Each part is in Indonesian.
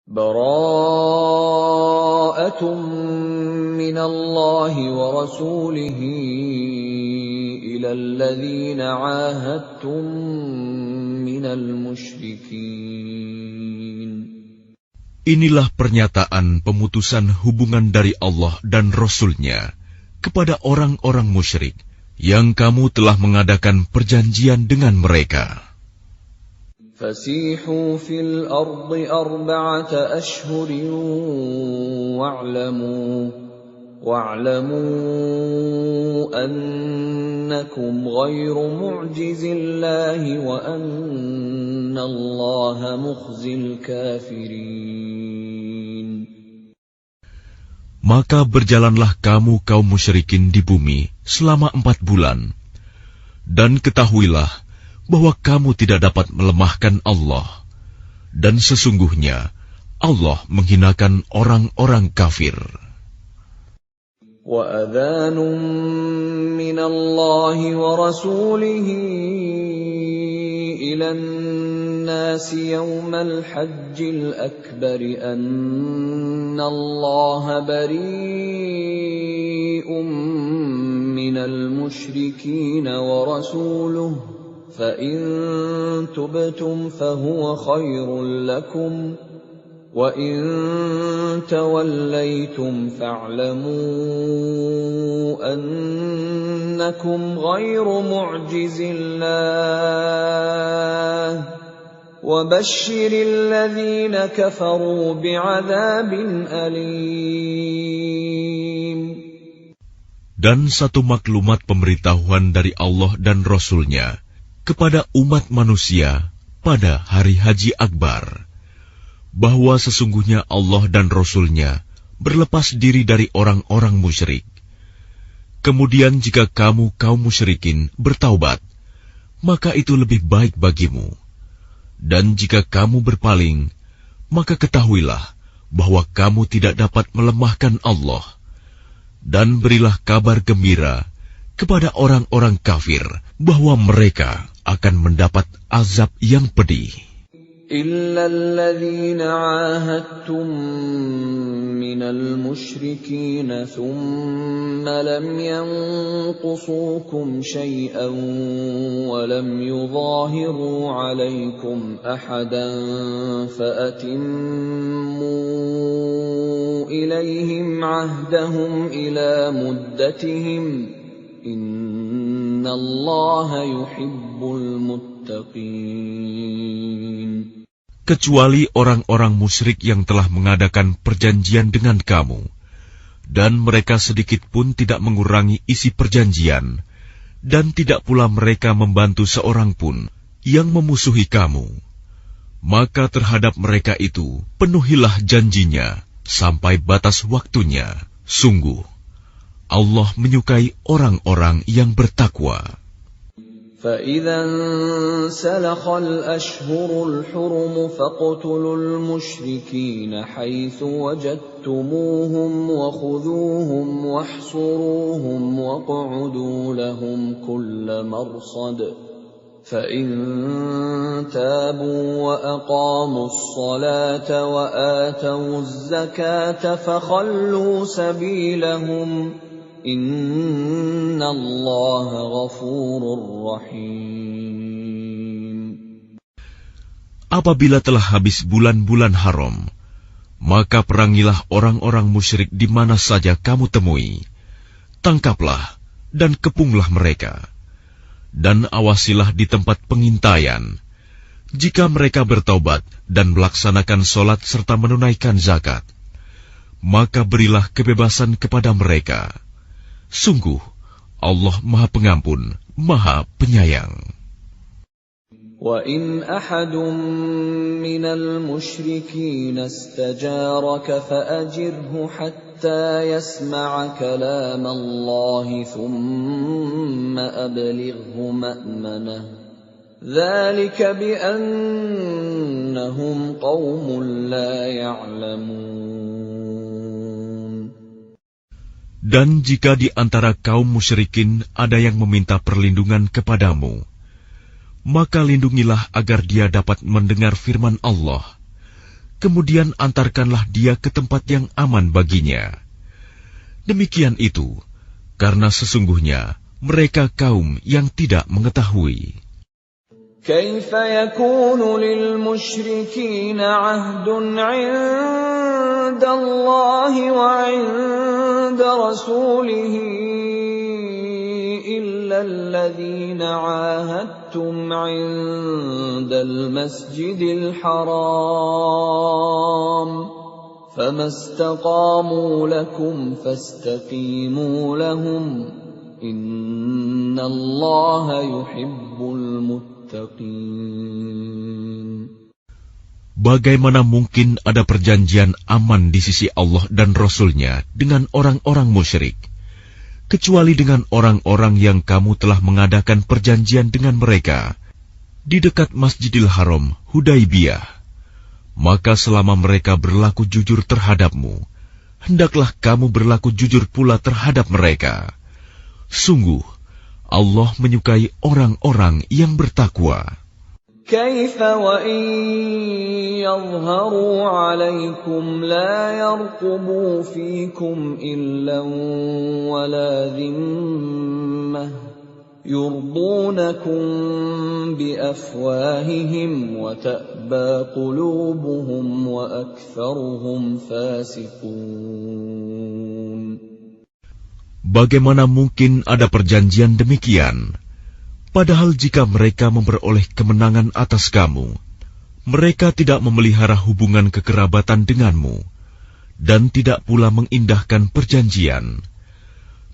Bara'atun minallahi wa rasulihi ilal ladzina 'ahadtum minal musyrikin. Inilah pernyataan pemutusan hubungan dari Allah dan Rasul-Nya kepada orang-orang musyrik yang kamu telah mengadakan perjanjian dengan mereka. Fasihu fil ardi arba'ata ashhurin wa'lamu annakum ghairu mu'jizillahi wa annallaha mukhzil kafirin. Maka berjalanlah kamu kaum musyrikin di bumi selama 4 bulan, dan ketahuilah bahwa kamu tidak dapat melemahkan Allah, dan sesungguhnya Allah menghinakan orang-orang kafir. Wa adhanun minallahi wa rasulihi ilan nasi yawmal hajjil akbar anna Allah bari'un minal musyrikin wa rasuluhu فَإِن تُبْتُمْ فَهُوَ خَيْرٌ لَكُمْ وَإِن تَوَلَّيْتُمْ فَاعْلَمُوا أَنَّكُمْ غَيْرُ مُعْجِزِي اللَّهِ وَبَشِّرِ الَّذِينَ كَفَرُوا بِعَذَابٍ أَلِيمٍ. Dan satu maklumat pemberitahuan dari Allah dan Rasul-Nya kepada umat manusia pada hari Haji Akbar, bahwa sesungguhnya Allah dan Rasul-Nya berlepas diri dari orang-orang musyrik. Kemudian jika kamu kaum musyrikin bertaubat, maka itu lebih baik bagimu. Dan jika kamu berpaling, maka ketahuilah bahwa kamu tidak dapat melemahkan Allah. Dan berilah kabar gembira kepada orang-orang kafir bahwa mereka akan mendapat azab yang pedih. Illa alladhina 'ahadtum minal musyrikin thumma lam yanqusukum shay'an wa lam yudhahiru 'alaykum ahadan fa'atimmu ilayhim 'ahdahum ila muddatihim innallaha yuhibbul muttaqin. Kecuali orang-orang musyrik yang telah mengadakan perjanjian dengan kamu, dan mereka sedikit pun tidak mengurangi isi perjanjian, dan tidak pula mereka membantu seorang pun yang memusuhi kamu, maka terhadap mereka itu penuhilah janjinya sampai batas waktunya. Sungguh Allah menyukai orang-orang yang bertakwa. فَإِذَا انْسَلَخَ الْأَشْهُرُ الْحُرُمُ فَاقْتُلُوا الْمُشْرِكِينَ حَيْثُ وَجَدتُّمُوهُمْ وَخُذُوهُمْ وَاحْصُرُوهُمْ وَاقْعُدُوا لَهُمْ كُلَّ مَرْصَدٍ فَإِن تَابُوا وَأَقَامُوا الصَّلَاةَ وَآتَوُا الزَّكَاةَ فَخَلُّوا سَبِيلَهُمْ Inna Allah ghafurur rahim. Apabila telah habis bulan-bulan haram, maka perangilah orang-orang musyrik di mana saja kamu temui. Tangkaplah dan kepunglah mereka. Dan awasilah di tempat pengintaian. Jika mereka bertaubat dan melaksanakan solat serta menunaikan zakat, maka berilah kebebasan kepada mereka. Sungguh, Allah Maha Pengampun, Maha Penyayang. وَإِنْ أَحَدٌ مِّنَ الْمُشْرِكِينَ اسْتَجَارَكَ فَأَجِرْهُ حَتَّى يَسْمَعَ كَلَامَ اللَّهِ ثُمَّ أَبْلِغْهُ مَأْمَنَهُ ذَلِكَ بِأَنَّهُمْ قَوْمٌ لَّا يَعْلَمُونَ. Dan jika di antara kaum musyrikin ada yang meminta perlindungan kepadamu, maka lindungilah agar dia dapat mendengar firman Allah. kemudian antarkanlah dia ke tempat yang aman baginya. Demikian itu, karena sesungguhnya mereka kaum yang tidak mengetahui. كيف يكون للمشركين عهد عند الله وعند رسوله إلا الذين عاهدتم عند المسجد الحرام فما استقاموا لكم فاستقيموا لهم إن الله يحب المتقين. Bagaimana mungkin ada perjanjian aman di sisi Allah dan Rasul-Nya dengan orang-orang musyrik, kecuali dengan orang-orang yang kamu telah mengadakan perjanjian dengan mereka di dekat Masjidil Haram, Hudaibiyah. Maka selama mereka berlaku jujur terhadapmu, hendaklah kamu berlaku jujur pula terhadap mereka. Sungguh, Allah menyukai orang-orang yang bertakwa. كيف وإن يظهروا عليكم لا يرقبوا فيكم إلا ولا ذمة يرضونكم بأفواههم وتأبى قلوبهم وأكثرهم فاسقون. Bagaimana mungkin ada perjanjian demikian? Padahal jika mereka memperoleh kemenangan atas kamu, mereka tidak memelihara hubungan kekerabatan denganmu, dan tidak pula mengindahkan perjanjian.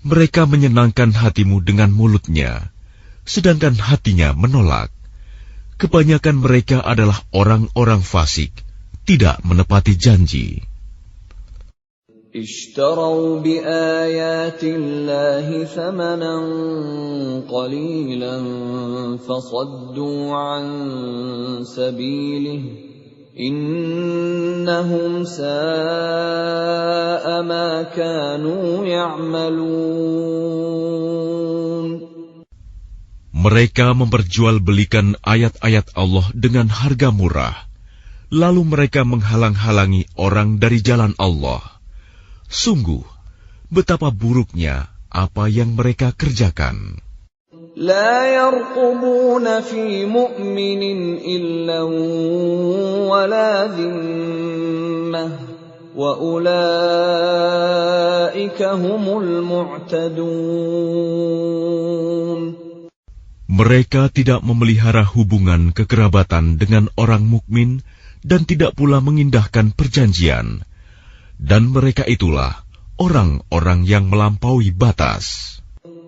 Mereka menyenangkan hatimu dengan mulutnya, sedangkan hatinya menolak. Kebanyakan mereka adalah orang-orang fasik, tidak menepati janji. اشتروا بآيات الله ثمنا قليلا فصدوا عن سبيله إنهم ساء ما كانوا يعملون. Mereka memperjualbelikan ayat-ayat Allah dengan harga murah, lalu mereka menghalang-halangi orang dari jalan Allah. Sungguh, betapa buruknya apa yang mereka kerjakan. لا يرقبون في مؤمن إلا ولا ذمة وأولئك هم المعتدون. Mereka tidak memelihara hubungan kekerabatan dengan orang mukmin dan tidak pula mengindahkan perjanjian. Dan mereka itulah orang-orang yang melampaui batas.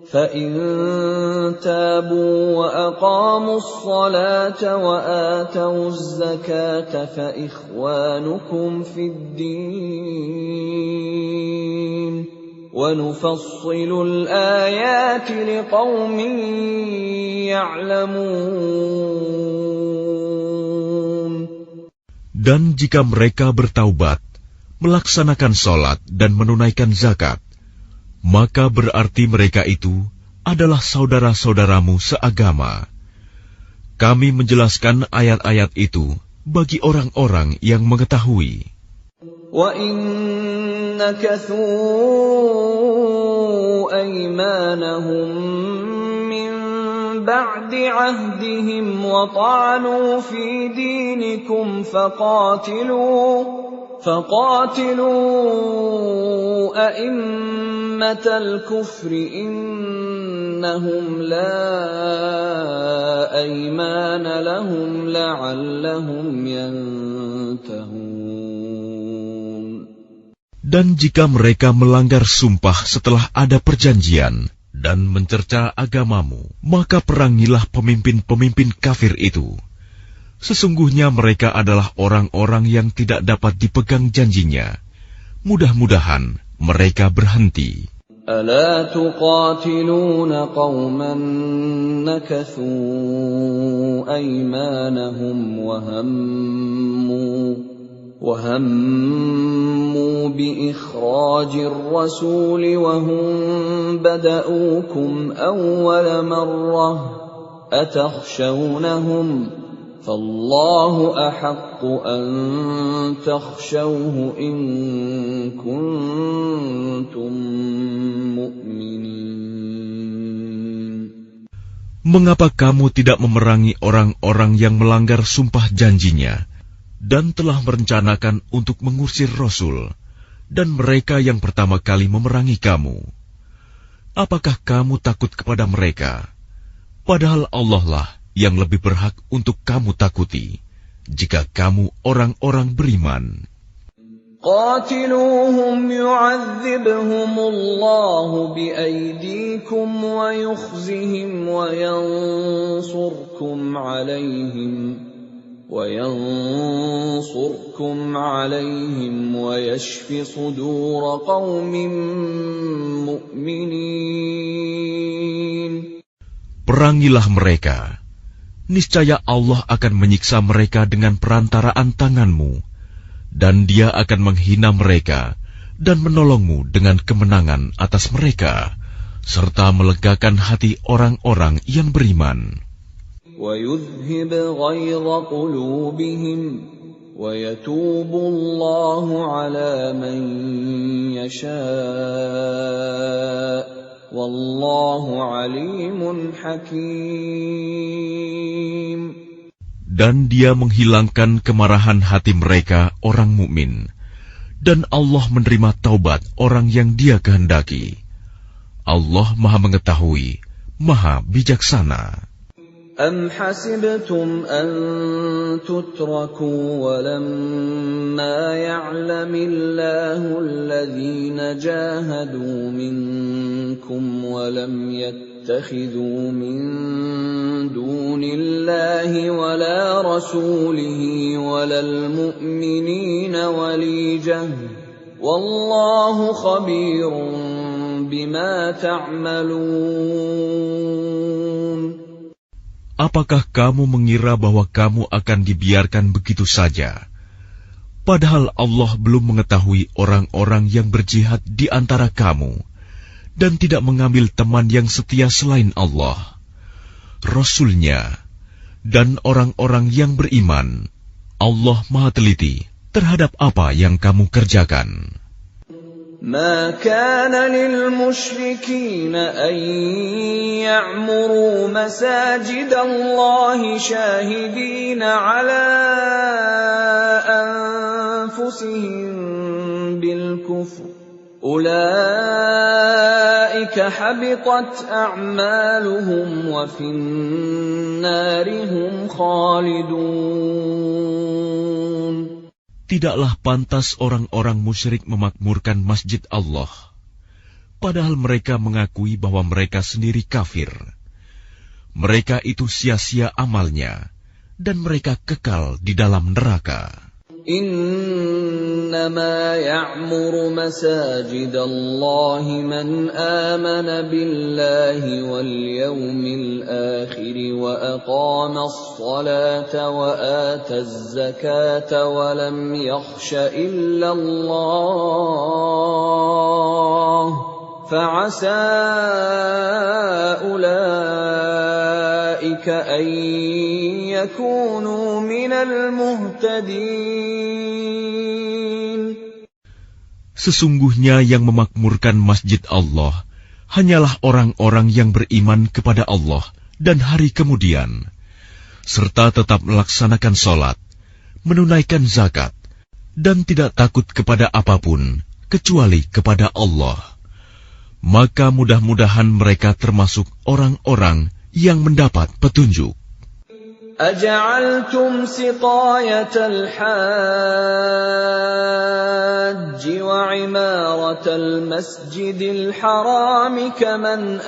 فَإِن تَابُوا وَأَقَامُوا الصَّلَاةَ وَآتَوُا الزَّكَاةَ فَإِخْوَانُكُمْ فِي الدِّينِ وَنُفَصِّلُ الْآيَاتِ لِقَوْمٍ يَعْلَمُونَ. Dan jika mereka bertaubat, melaksanakan sholat dan menunaikan zakat, maka berarti mereka itu adalah saudara-saudaramu seagama. Kami menjelaskan ayat-ayat itu bagi orang-orang yang mengetahui. وَإِن نَكَثُوا أَيْمَانَهُمْ مِنْ بَعْدِ عَهْدِهِمْ وَطَعَنُوا فِي دِينِكُمْ فقاتلوا أئمة الكفر إنهم لا أيمان لهم لعلهم ينتهون. Dan jika mereka melanggar sumpah setelah ada perjanjian dan mencerca agamamu, maka perangilah pemimpin-pemimpin kafir itu. Sesungguhnya mereka adalah orang-orang yang tidak dapat dipegang janjinya. Mudah-mudahan mereka berhenti. ألا تقاتلون قوما نكثوا أيمانهم وهموا بإخراج الرسول وهم بدؤوكم أول مرة أتخشونهم فالله أحق أن تخشوه إن كنتم مؤمنين. Mengapa kamu tidak memerangi orang-orang yang melanggar sumpah janjinya dan telah merencanakan untuk mengusir Rasul dan mereka yang pertama kali memerangi kamu? Apakah kamu takut kepada mereka? Padahal Allah lah yang lebih berhak untuk kamu takuti, jika kamu orang-orang beriman. قاتلوهم يعذبهم الله بأيديكم ويخزهم وينصركم عليهم ويشف صدور قوم مؤمنين. Perangilah mereka, niscaya Allah akan menyiksa mereka dengan perantaraan tanganmu, dan Dia akan menghina mereka dan menolongmu dengan kemenangan atas mereka, serta melegakan hati orang-orang yang beriman. وَيُذْهِبْ غَيْظَ قُلُوبِهِمْ وَيَتُوبُ اللَّهُ عَلَى مَن يَشَاءُ وَاللَّهُ عَلِيمٌ حَكِيمٌ. Dan Dia menghilangkan kemarahan hati mereka orang mukmin, dan Allah menerima taubat orang yang Dia kehendaki. Allah Maha Mengetahui, Maha Bijaksana. أَمْ حَسِبْتُمْ أَن تُتْرَكُوا وَلَمَّا يَعْلَمِ اللَّهُ الَّذِينَ جَاهَدُوا مِنكُمْ وَلَمْ يَتَّخِذُوا مِن دُونِ اللَّهِ وَلَا رَسُولِهِ وَلَا الْمُؤْمِنِينَ وَلِيجَةً وَاللَّهُ خَبِيرٌ بِمَا تَعْمَلُونَ. Apakah kamu mengira bahwa kamu akan dibiarkan begitu saja? Padahal Allah belum mengetahui orang-orang yang berjihad di antara kamu, dan tidak mengambil teman yang setia selain Allah, Rasul-Nya, dan orang-orang yang beriman. Allah Maha Teliti terhadap apa yang kamu kerjakan. ما كان للمشركين أن يعمروا مساجد الله شاهدين على أنفسهم بالكفر أولئك حبطت أعمالهم وفي النار هم خالدون. Tidaklah pantas orang-orang musyrik memakmurkan masjid Allah, padahal mereka mengakui bahwa mereka sendiri kafir. Mereka itu sia-sia amalnya, dan mereka kekal di dalam neraka. إنما يعمر مساجد الله من آمن بالله واليوم الآخر وأقام الصلاة وآتى الزكاة ولم يخش إلا الله فعسى أولئك أن يكونوا من المهتدين. Sesungguhnya yang memakmurkan masjid Allah hanyalah orang-orang yang beriman kepada Allah dan hari kemudian, serta tetap melaksanakan sholat, menunaikan zakat, dan tidak takut kepada apapun kecuali kepada Allah. Maka mudah-mudahan mereka termasuk orang-orang yang mendapat petunjuk. أجعلتم سقاية الحاج وعمارة المسجد الحرام كمن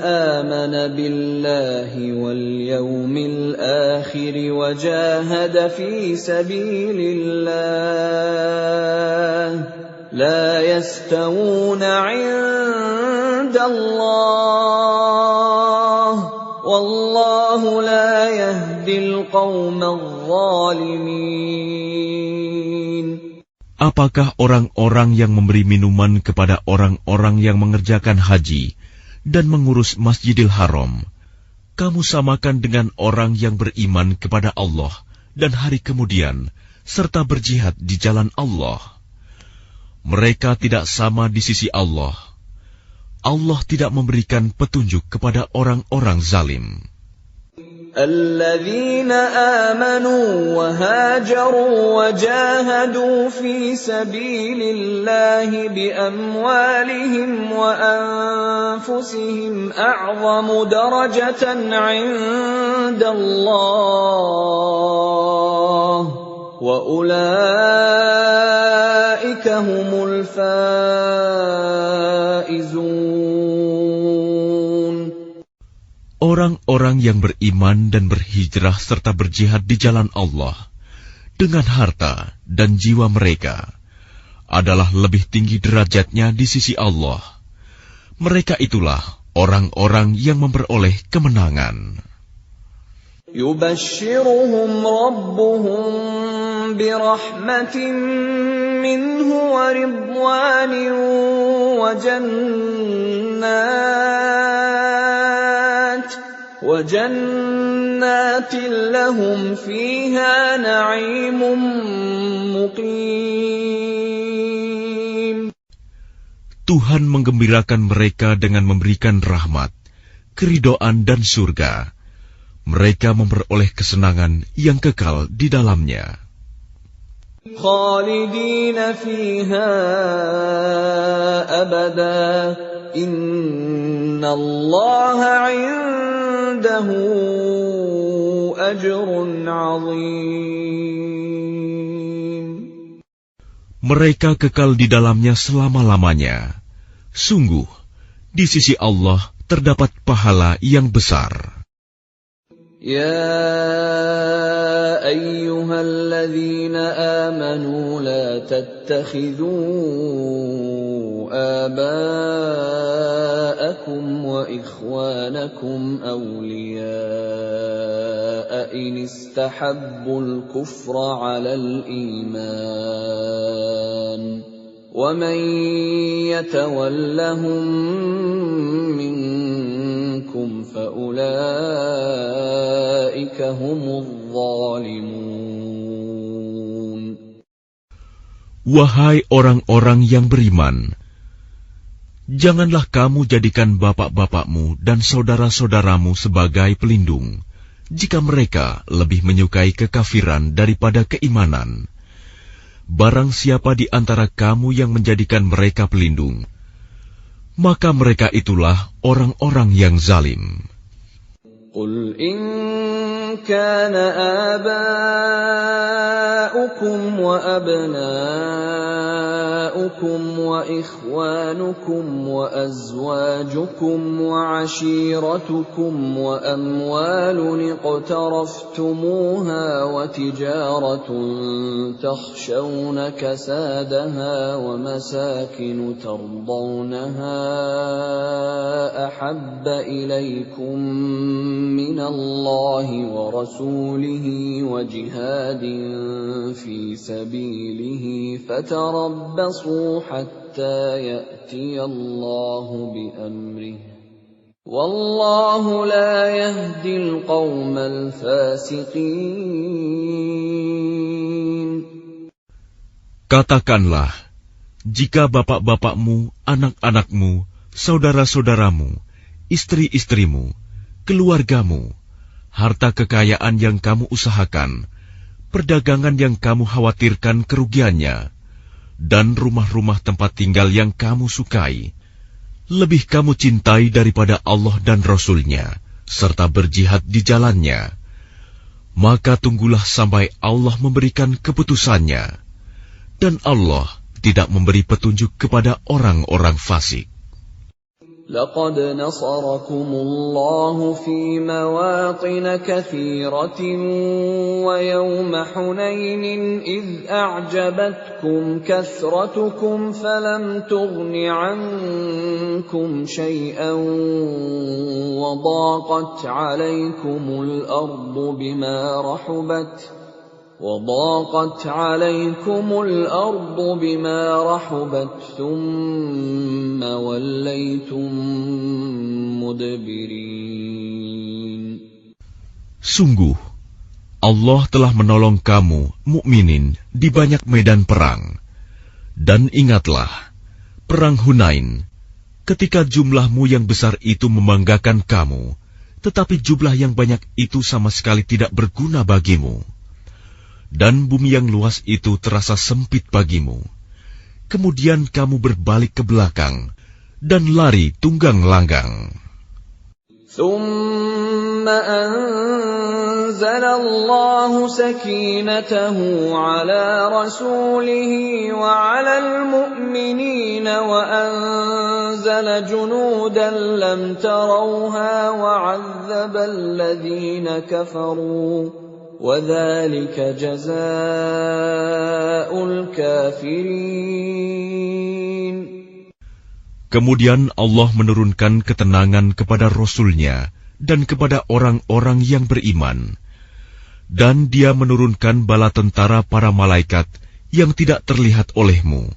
آمن بالله واليوم الآخر وجاهد في سبيل الله لا يستوون عند الله والله لا يهدي القوم الظالمين. Apakah orang-orang yang memberi minuman kepada orang-orang yang mengerjakan haji dan mengurus Masjidil Haram, kamu samakan dengan orang yang beriman kepada Allah dan hari kemudian, serta berjihad di jalan Allah. Mereka tidak sama di sisi Allah. Allah tidak memberikan petunjuk kepada orang-orang zalim. الذين آمنوا وهاجروا وجاهدوا في سبيل الله بأموالهم وأنفسهم أعظم درجة عند الله وأولئك هم الفائزون. Orang-orang yang beriman dan berhijrah serta berjihad di jalan Allah dengan harta dan jiwa mereka adalah lebih tinggi derajatnya di sisi Allah. Mereka itulah orang-orang yang memperoleh kemenangan. يبشرهم ربهم برحمة منه ورضوان وجنات لهم فيها نعيم مقيم. Tuhan menggembirakan mereka dengan memberikan rahmat, keridhaan dan surga. Mereka memperoleh kesenangan yang kekal di dalamnya. خالدين فيها أبدا إن الله عنده أجر عظيم. Mereka kekal di dalamnya selama-lamanya. Sungguh, di sisi Allah terdapat pahala yang besar. يا أيها الذين آمنوا لا تتخذوا آباءكم وإخوانكم أولياء إن استحبوا الكفر على الإيمان ومن يتولهم منكم فأولئك هم الظالمون. Wahai orang-orang yang beriman, janganlah kamu jadikan bapak-bapakmu dan saudara-saudaramu sebagai pelindung, jika mereka lebih menyukai kekafiran daripada keimanan. Barang siapa di antara kamu yang menjadikan mereka pelindung, maka mereka itulah orang-orang yang zalim. قل إن كان آباؤكم وأبناؤكم وإخوانكم وأزواجكم وعشيرتكم وأموال اقترفتموها وتجارة تخشون كسادها ومساكن ترضونها أحب إليكم من الله ورسوله وجهاد في سبيله فتربصوا حتى يأتي الله بأمره والله لا يهدي القوم الفاسقين. Katakanlah, jika bapak-bapakmu, anak-anakmu, saudara-saudaramu, istri-istrimu, keluargamu, harta kekayaan yang kamu usahakan, perdagangan yang kamu khawatirkan kerugiannya, dan rumah-rumah tempat tinggal yang kamu sukai, lebih kamu cintai daripada Allah dan Rasul-Nya, serta berjihad di jalannya, maka tunggulah sampai Allah memberikan keputusannya, dan Allah tidak memberi petunjuk kepada orang-orang fasik. لقد نصركم الله في مواطن كثيرة ويوم حنين إذ أعجبتكم كثرتكم فلم تغن عنكم شيئا وضاقت عليكم الأرض بما رحبت وضاقت عليكم الأرض بما رحبت ثم وليتم مدبرين. Sungguh, Allah telah menolong kamu, mukminin, di banyak medan perang. Dan ingatlah, perang Hunain, ketika jumlahmu yang besar itu membanggakan kamu, tetapi jumlah yang banyak itu sama sekali tidak berguna bagimu. Dan bumi yang luas itu terasa sempit bagimu. Kemudian kamu berbalik ke belakang dan lari tunggang langgang. ثم أنزل الله سكينته على رسوله وعلى المؤمنين وأنزل جنودا لم تروها وعذب الذين كفروا وذلك جزاء الكافرين. Kemudian Allah menurunkan ketenangan kepada Rasul-Nya dan kepada orang-orang yang beriman. Dan Dia menurunkan bala tentara para malaikat yang tidak terlihat olehmu.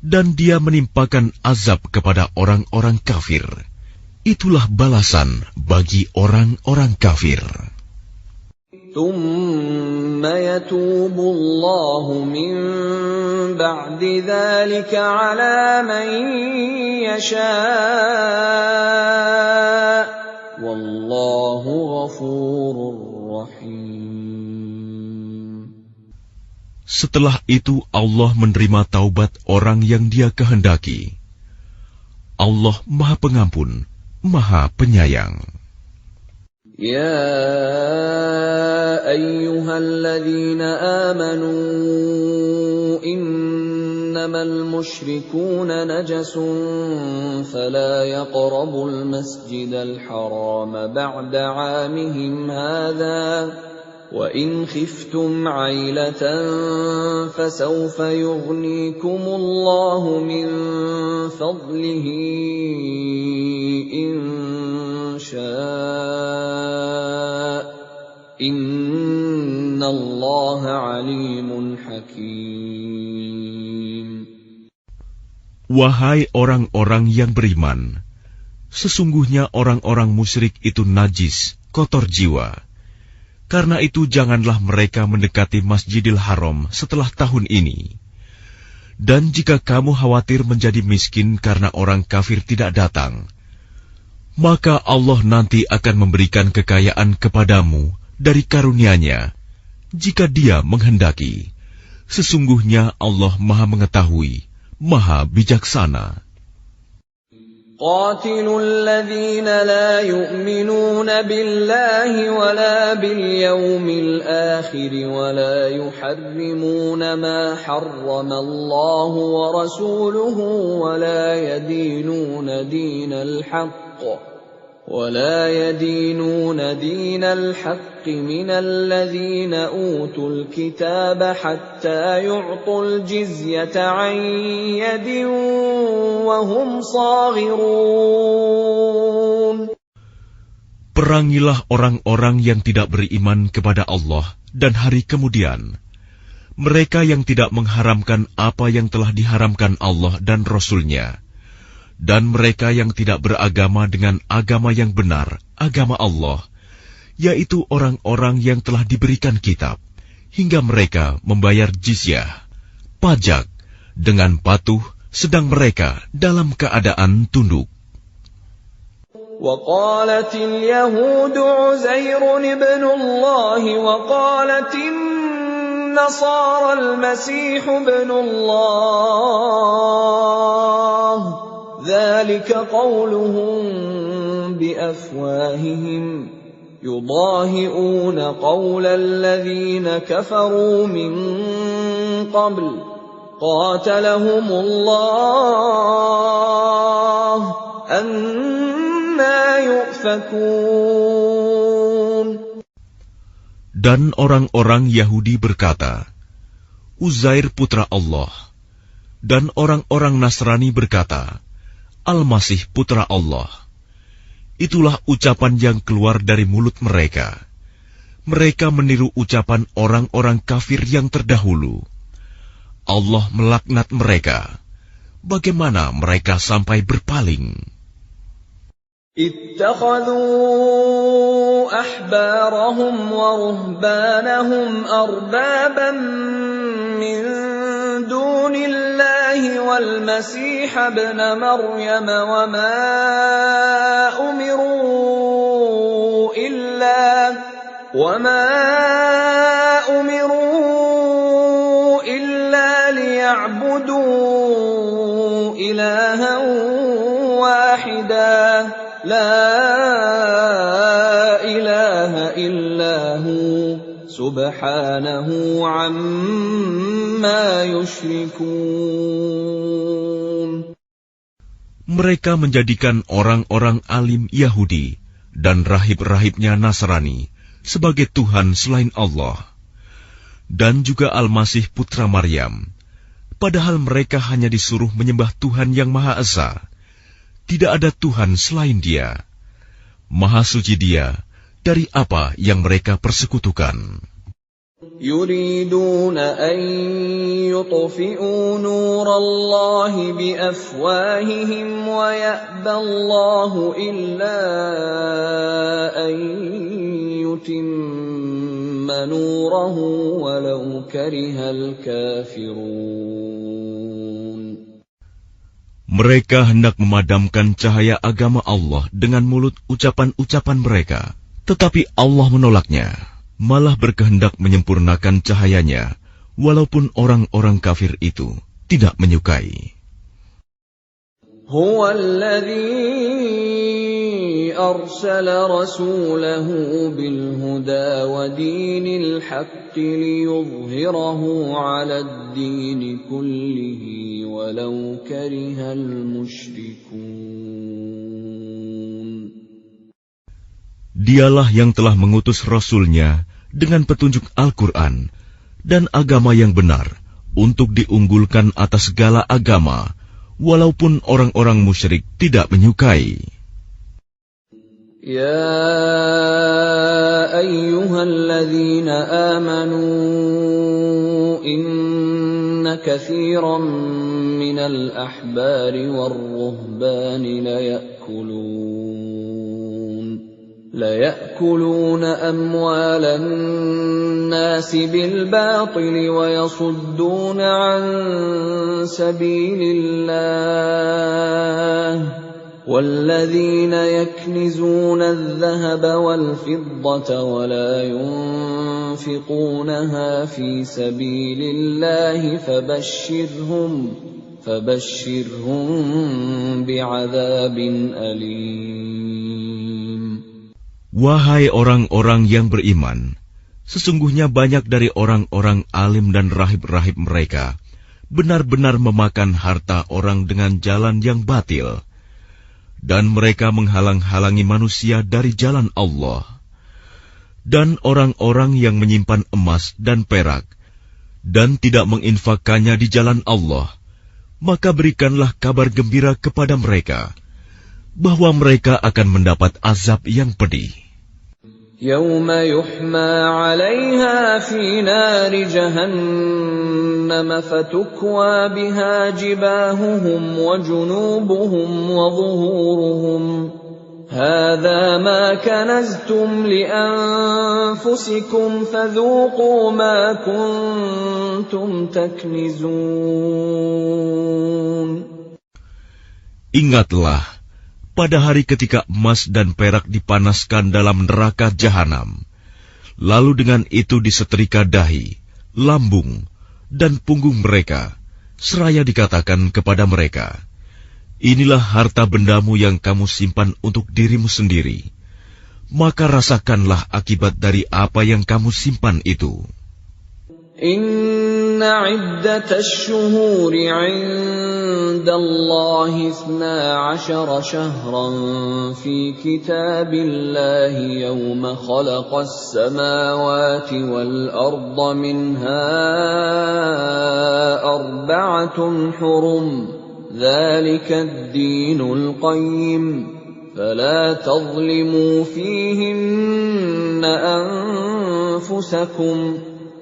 Dan Dia menimpakan azab kepada orang-orang kafir. Itulah balasan bagi orang-orang kafir. ثم يتوب الله من بعد ذلك على من يشاء والله غفور رحيم. Setelah itu Allah menerima taubat orang yang Dia kehendaki. Allah Maha Pengampun, Maha Penyayang. يا أيها الذين آمنوا إنما المشركون نجس فلا يقربوا المسجد الحرام بعد عامهم هذا وإن خفتم عيلة فسوف يغنيكم الله من فضله إن شاء إن الله عليم حكيم. Wahai orang-orang yang beriman, sesungguhnya orang-orang musyrik itu najis, kotor jiwa. Karena itu janganlah mereka mendekati Masjidil Haram setelah tahun ini. Dan jika kamu khawatir menjadi miskin karena orang kafir tidak datang, maka Allah nanti akan memberikan kekayaan kepadamu dari karunia-Nya, jika Dia menghendaki. Sesungguhnya Allah Maha Mengetahui, Maha Bijaksana. قاتلوا الذين لا يؤمنون بالله ولا باليوم الآخر ولا يحرمون ما حرم الله ورسوله ولا يدينون دين الحق من الذين أوتوا الكتاب حتى يعطوا الجزية عن يد وهم صاغرون. Perangilah orang-orang yang tidak beriman kepada Allah dan hari kemudian. Mereka yang tidak mengharamkan apa yang telah diharamkan Allah dan Rasul-Nya. Dan mereka yang tidak beragama dengan agama yang benar, agama Allah, yaitu orang-orang yang telah diberikan kitab, hingga mereka membayar jizyah, pajak, dengan patuh, sedang mereka dalam keadaan tunduk. وقالت اليهود عزير ابن الله وقالت النصارى المسيح ابن الله ذلك قولهم بأفواههم يضاهئون قول الذين كفروا من قبل قاتلهم الله أنى يؤفكون. Dan orang-orang Yahudi berkata, Uzair putra Allah. Dan orang-orang Nasrani berkata, Al-Masih putra Allah. Itulah ucapan yang keluar dari mulut mereka. Mereka meniru ucapan orang-orang kafir yang terdahulu. Allah melaknat mereka. Bagaimana mereka sampai berpaling? اتخذوا أحبارهم ورهبانهم أربابا من دون الله والمسيح ابن مريم وما أمروا إلا ليعبدوا إلها واحدا لا إله إلا هو سبحانه عما يشركون. Mereka menjadikan orang-orang alim Yahudi dan rahib-rahibnya Nasrani sebagai Tuhan selain Allah, dan juga Al-Masih putra Maryam, padahal mereka hanya disuruh menyembah Tuhan yang Maha Esa. Tidak ada Tuhan selain Dia. Maha suci Dia dari apa yang mereka persekutukan. يريدون أن يطفئوا نور الله بأفواههم ويأبى الله إلا أن يتم نوره ولو كره الكافرون. Mereka hendak memadamkan cahaya agama Allah dengan mulut ucapan-ucapan mereka, tetapi Allah menolaknya, malah berkehendak menyempurnakan cahayanya, walaupun orang-orang kafir itu tidak menyukai. Huwa alladhi arsala rasulahu bil huda wa dinil haqqi liyudhhirahu 'ala ad-din kullihi walau karihal musyrikun. Dialah yang telah mengutus Rasul-Nya dengan petunjuk Al-Quran dan agama yang benar untuk diunggulkan atas segala agama, walaupun orang-orang musyrik tidak menyukai. Ya ayyuhalladzina amanu inna katsiran minal ahbari war-ruhbani ليأكلون أموال الناس بالباطل ويصدون عن سبيل الله والذين يكنزون الذهب والفضة ولا ينفقونها في سبيل الله فبشرهم بعذاب أليم. Wahai orang-orang yang beriman, sesungguhnya banyak dari orang-orang alim dan rahib-rahib mereka benar-benar memakan harta orang dengan jalan yang batil, dan mereka menghalang-halangi manusia dari jalan Allah. Dan orang-orang yang menyimpan emas dan perak dan tidak menginfakkannya di jalan Allah, maka berikanlah kabar gembira kepada mereka bahwa mereka akan mendapat azab yang pedih. يوم يحمى عليها في نار جهنم فتكوى بها جباههم وجنوبهم وظهورهم هذا ما كنزتم لأنفسكم فذوقوا ما كنتم تكنزون. Ingatlah pada hari ketika emas dan perak dipanaskan dalam neraka jahanam, lalu dengan itu disetrika dahi, lambung, dan punggung mereka, seraya dikatakan kepada mereka, inilah harta bendamu yang kamu simpan untuk dirimu sendiri, maka rasakanlah akibat dari apa yang kamu simpan itu. Inna iddatash shuhuri 'inda Allahi 12 shahran fi kitabillahi yawma khalaqas samawati wal arda minha arba'atun hurum dhalika ad-dinul qayyim فلا تظلموا فيهن أنفسكم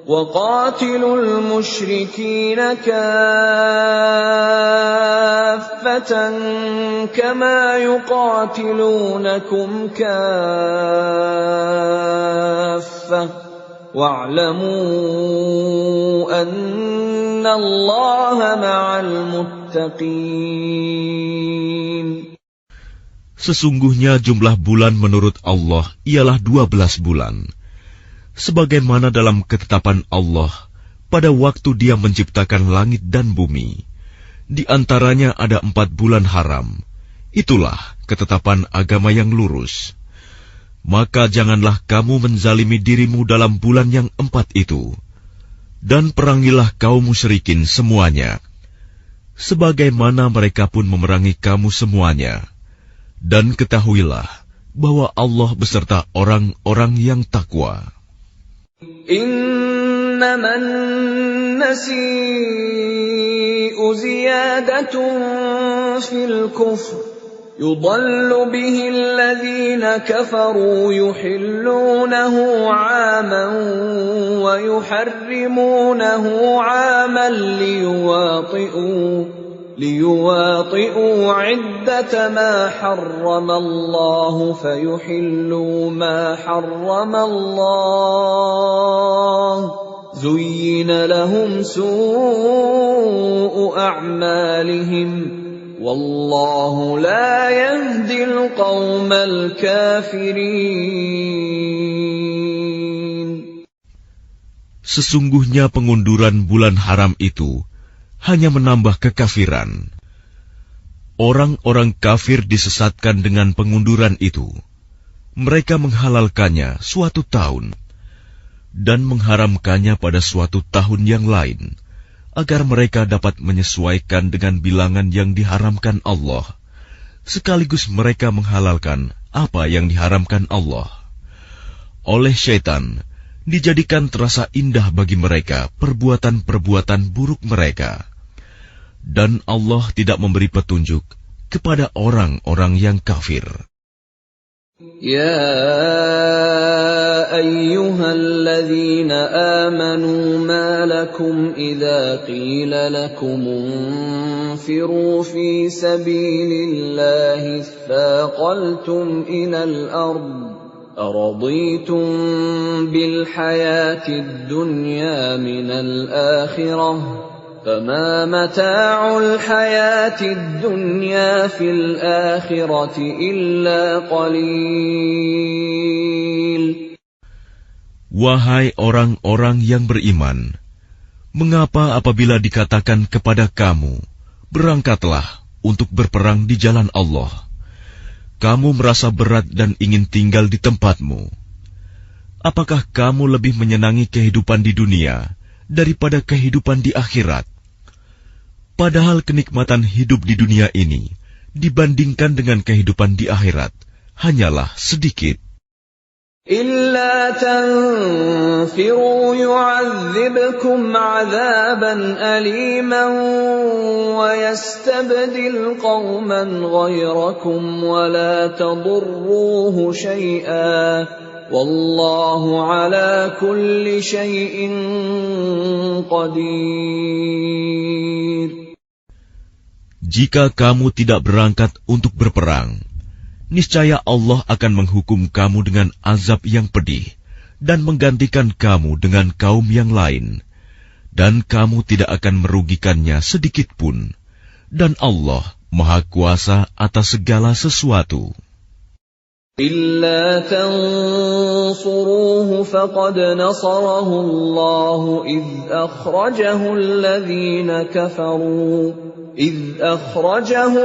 وقاتلوا المشركين كافة كما يقاتلونكم كافة واعلموا أن الله مع المتقين. Sesungguhnya jumlah bulan menurut Allah ialah 12 bulan. Sebagaimana dalam ketetapan Allah pada waktu Dia menciptakan langit dan bumi. Di antaranya ada 4 bulan haram. Itulah ketetapan agama yang lurus. Maka janganlah kamu menzalimi dirimu dalam bulan yang 4 itu. Dan perangilah kaum musyrikin semuanya. Sebagaimana mereka pun memerangi kamu semuanya. Dan ketahuilah bahwa Allah beserta orang-orang yang takwa. إنما النسيء زيادة في الكفر يضل به الذين كفروا يحلونه عاما ويحرمونه عاما ليواطئوا عدة ما حرم الله فيحلوا ما حرم الله زين لهم سوء أعمالهم والله لا يهدي القوم الكافرين. Sesungguhnya pengunduran bulan haram itu hanya menambah kekafiran. Orang-orang kafir disesatkan dengan pengunduran itu. Mereka menghalalkannya suatu tahun dan mengharamkannya pada suatu tahun yang lain, agar mereka dapat menyesuaikan dengan bilangan yang diharamkan Allah, sekaligus mereka menghalalkan apa yang diharamkan Allah. Oleh syaitan, dijadikan terasa indah bagi mereka perbuatan-perbuatan buruk mereka. Dan Allah tidak memberi petunjuk kepada orang-orang yang kafir. Ya ayyuhalladzina amanu ma lakum idza qila lakum unfiru fi sabilillahi thaqaltum ilal ard araditum bil hayatid dunya minal akhirah فما متاع الحياة الدنيا في الآخرة إلا قليل. Wahai orang-orang yang beriman, mengapa apabila dikatakan kepada kamu, berangkatlah untuk berperang di jalan Allah, kamu merasa berat dan ingin tinggal di tempatmu? Apakah kamu lebih menyenangi kehidupan di dunia daripada kehidupan di akhirat? Padahal kenikmatan hidup di dunia ini dibandingkan dengan kehidupan di akhirat hanyalah sedikit. إلا تنفروا يعذبكم عذابا أليما ويستبدل قوما غيركم ولا تضروه شيئا والله على كل شيء قدير. Jika kamu tidak berangkat untuk berperang, niscaya Allah akan menghukum kamu dengan azab yang pedih dan menggantikan kamu dengan kaum yang lain, dan kamu tidak akan merugikannya sedikit pun, dan Allah Maha Kuasa atas segala sesuatu. إلا تنصروه فقد نصره الله إذ أخرجه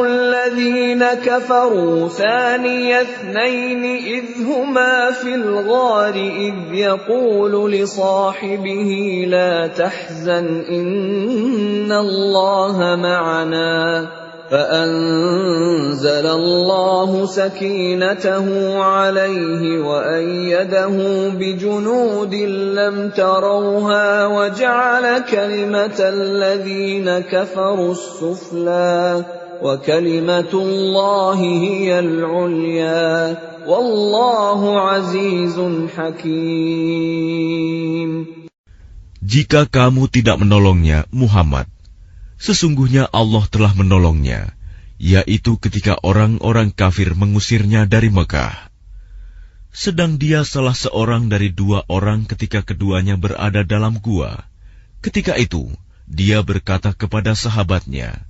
الذين كفروا ثاني اثنين إذ هما في الغار إذ يقول لصاحبه لا تحزن إن الله معنا فأنزل الله سكينته عليه وأيده بجنود لم تروها وجعل كلمة الذين كفروا السفلى وكلمة الله هي العليا والله عزيز حكيم. Jika kamu tidak menolongnya, Muhammad, sesungguhnya Allah telah menolongnya, yaitu ketika orang-orang kafir mengusirnya dari Mekah. Sedang dia salah seorang dari dua orang ketika keduanya berada dalam gua. Ketika itu, dia berkata kepada sahabatnya,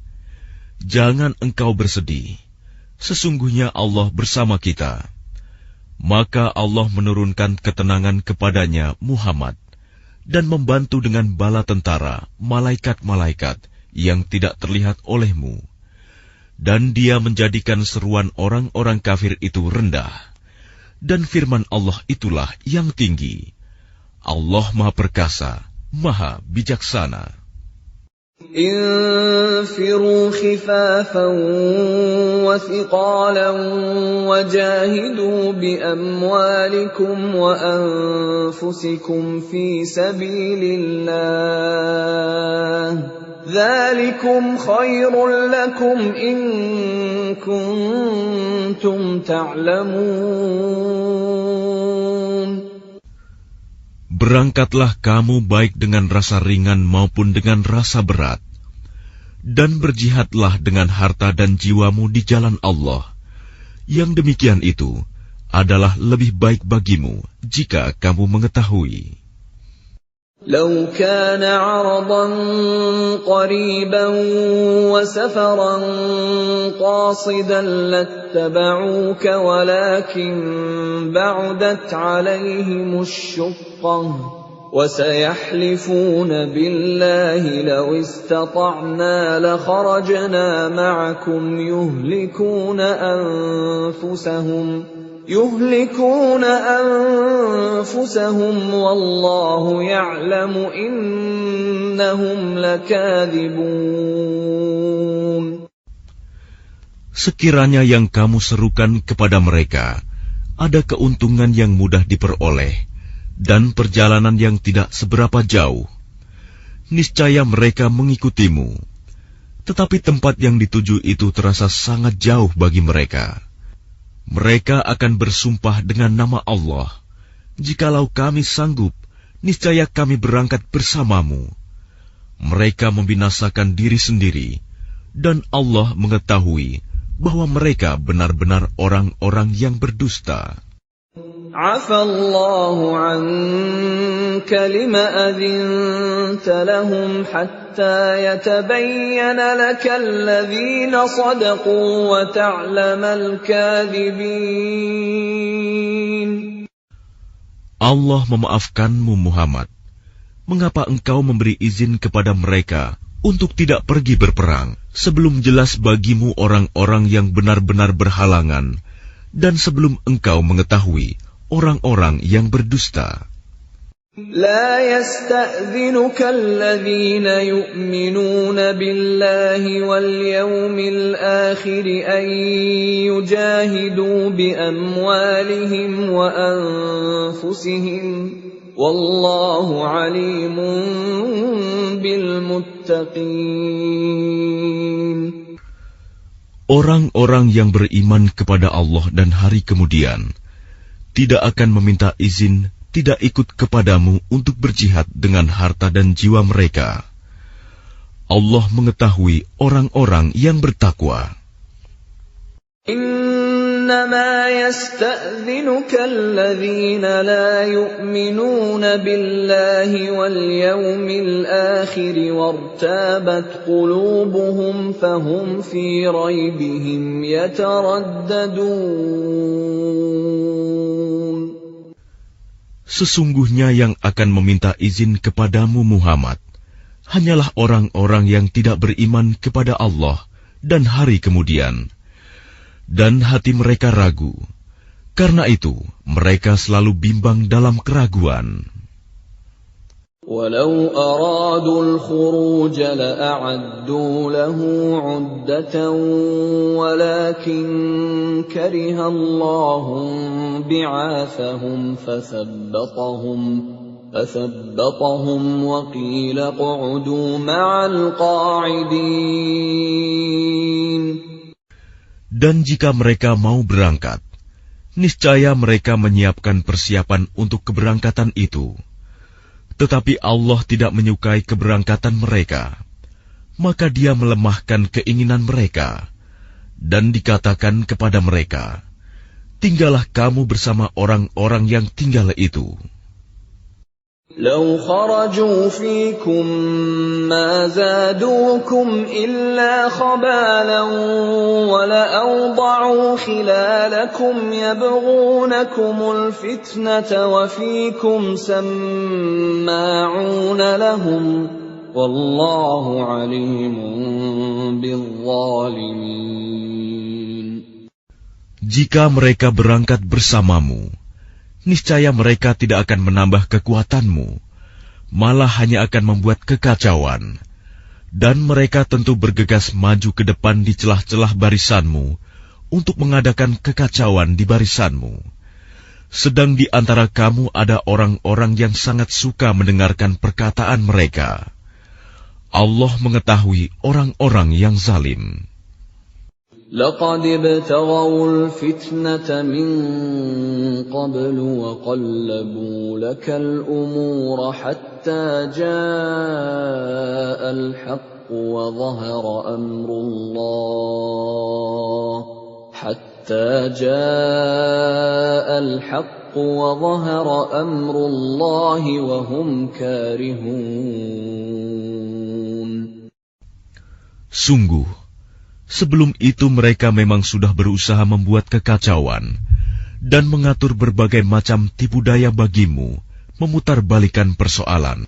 "Jangan engkau bersedih, sesungguhnya Allah bersama kita." Maka Allah menurunkan ketenangan kepadanya, Muhammad, dan membantu dengan bala tentara, malaikat-malaikat yang tidak terlihat olehmu. Dan dia menjadikan seruan orang-orang kafir itu rendah. Dan firman Allah itulah yang tinggi. Allah Maha Perkasa, Maha Bijaksana. انفروا خفافا وثقالا وجاهدوا بأموالكم وأنفسكم في سبيل الله ذلكم خير لكم إن كنتم تعلمون. Berangkatlah kamu baik dengan rasa ringan maupun dengan rasa berat, dan berjihadlah dengan harta dan jiwamu di jalan Allah. Yang demikian itu adalah lebih baik bagimu jika kamu mengetahui. لو كان عرضا قريبا وسفرا قاصدا لاتبعوك ولكن بعدت عليهم الشقة وسيحلفون بالله لو استطعنا لخرجنا معكم يهلكون أنفسهم والله يعلم إنهم لكاذبون. Sekiranya yang kamu serukan kepada mereka ada keuntungan yang mudah diperoleh dan perjalanan yang tidak seberapa jauh, niscaya mereka mengikutimu. Tetapi tempat yang dituju itu terasa sangat jauh bagi mereka. Mereka akan bersumpah dengan nama Allah, "Jikalau kami sanggup, niscaya kami berangkat bersamamu." Mereka membinasakan diri sendiri, dan Allah mengetahui bahwa mereka benar-benar orang-orang yang berdusta. Afallahu anka lima adhinta lahum hatta yatabayyana laka alladhina sadaqu wa ta'lamal kadhibin. Allah memaafkanmu, Muhammad. Mengapa engkau memberi izin kepada mereka untuk tidak pergi berperang sebelum jelas bagimu orang-orang yang benar-benar berhalangan dan sebelum engkau mengetahui orang-orang yang berdusta? لا يستأذنك الذين يؤمنون بالله واليوم الآخر أن يجاهدوا بأموالهم وأنفسهم والله عليم بالمتقين. Orang-orang yang beriman kepada Allah dan hari kemudian tidak akan meminta izin, tidak ikut kepadamu untuk berjihad dengan harta dan jiwa mereka. Allah mengetahui orang-orang yang bertakwa. إنما يستأذنك الذين لا يؤمنون بالله واليوم الآخر وارتابت قلوبهم فهم في ريبهم يترددون. Sesungguhnya yang akan meminta izin kepadamu, Muhammad, hanyalah orang-orang yang tidak beriman kepada Allah dan hari kemudian, dan hati mereka ragu. Karena itu, mereka selalu bimbang dalam keraguan. وَلَوْ أَرَادُوا الْخُرُوجَ لَأَعَدُّوا لَهُ عُدَّةً وَلَكِنْ كَرِهَ اللَّهُ بِعَاثَهُمْ فثبطهم وقيل اقعدوا مع القاعدين. Dan jika mereka mau berangkat, niscaya mereka menyiapkan persiapan untuk keberangkatan itu. Tetapi Allah tidak menyukai keberangkatan mereka, maka Dia melemahkan keinginan mereka, dan dikatakan kepada mereka, tinggallah kamu bersama orang-orang yang tinggal itu. لو خرجوا فيكم ما زادوكم إلا خبالا ولأوضعوا خلالكم يبغونكم الفتنة وفيكم سماعون لهم والله عليم بالظالمين. Jika mereka berangkat bersamamu, niscaya mereka tidak akan menambah kekuatanmu, malah hanya akan membuat kekacauan. Dan mereka tentu bergegas maju ke depan di celah-celah barisanmu untuk mengadakan kekacauan di barisanmu. Sedang di antara kamu ada orang-orang yang sangat suka mendengarkan perkataan mereka. Allah mengetahui orang-orang yang zalim. لقد ابتغوا الفتنة من قبل وقلبوا لك الأمور حتى جاء الحق وظهر أمر الله وهم كارهون. Sungguh, sebelum itu mereka memang sudah berusaha membuat kekacauan dan mengatur berbagai macam tipu daya bagimu, memutarbalikan persoalan,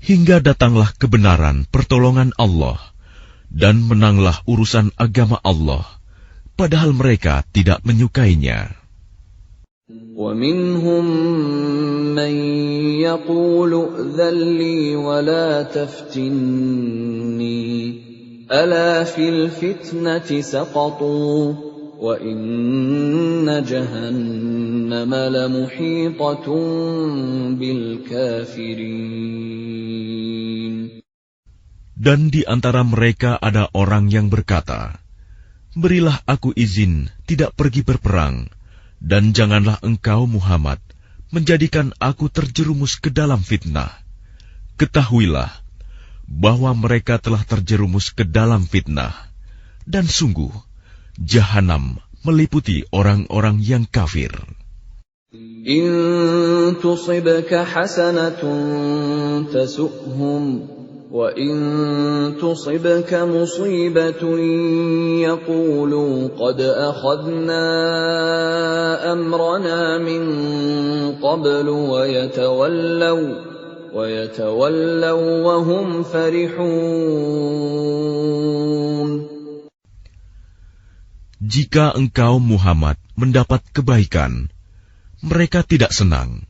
hingga datanglah kebenaran pertolongan Allah, dan menanglah urusan agama Allah, padahal mereka tidak menyukainya. وَمِنْهُمْ مَنْ يَقُولُ ائْذَنْ لِي وَلَا تَفْتِنِّي أَلَا فِي الْفِتْنَةِ سَقَطُوا وَإِنَّ جَهَنَّمَ لَمُحِيطَةٌ بِالْكَافِرِينَ. Dan di antara mereka ada orang yang berkata, berilah aku izin tidak pergi berperang, dan janganlah engkau Muhammad menjadikan aku terjerumus ke dalam fitnah. Ketahuilah bahwa mereka telah terjerumus ke dalam fitnah, dan sungguh Jahanam meliputi orang-orang yang kafir. In tusibka hasanatun tasu'hum wa in tusibka musibatun yaqulu qad akhadna amrana min qablu wa yatawallaw wa hum farihun. Jika engkau Muhammad mendapat kebaikan, mereka tidak senang.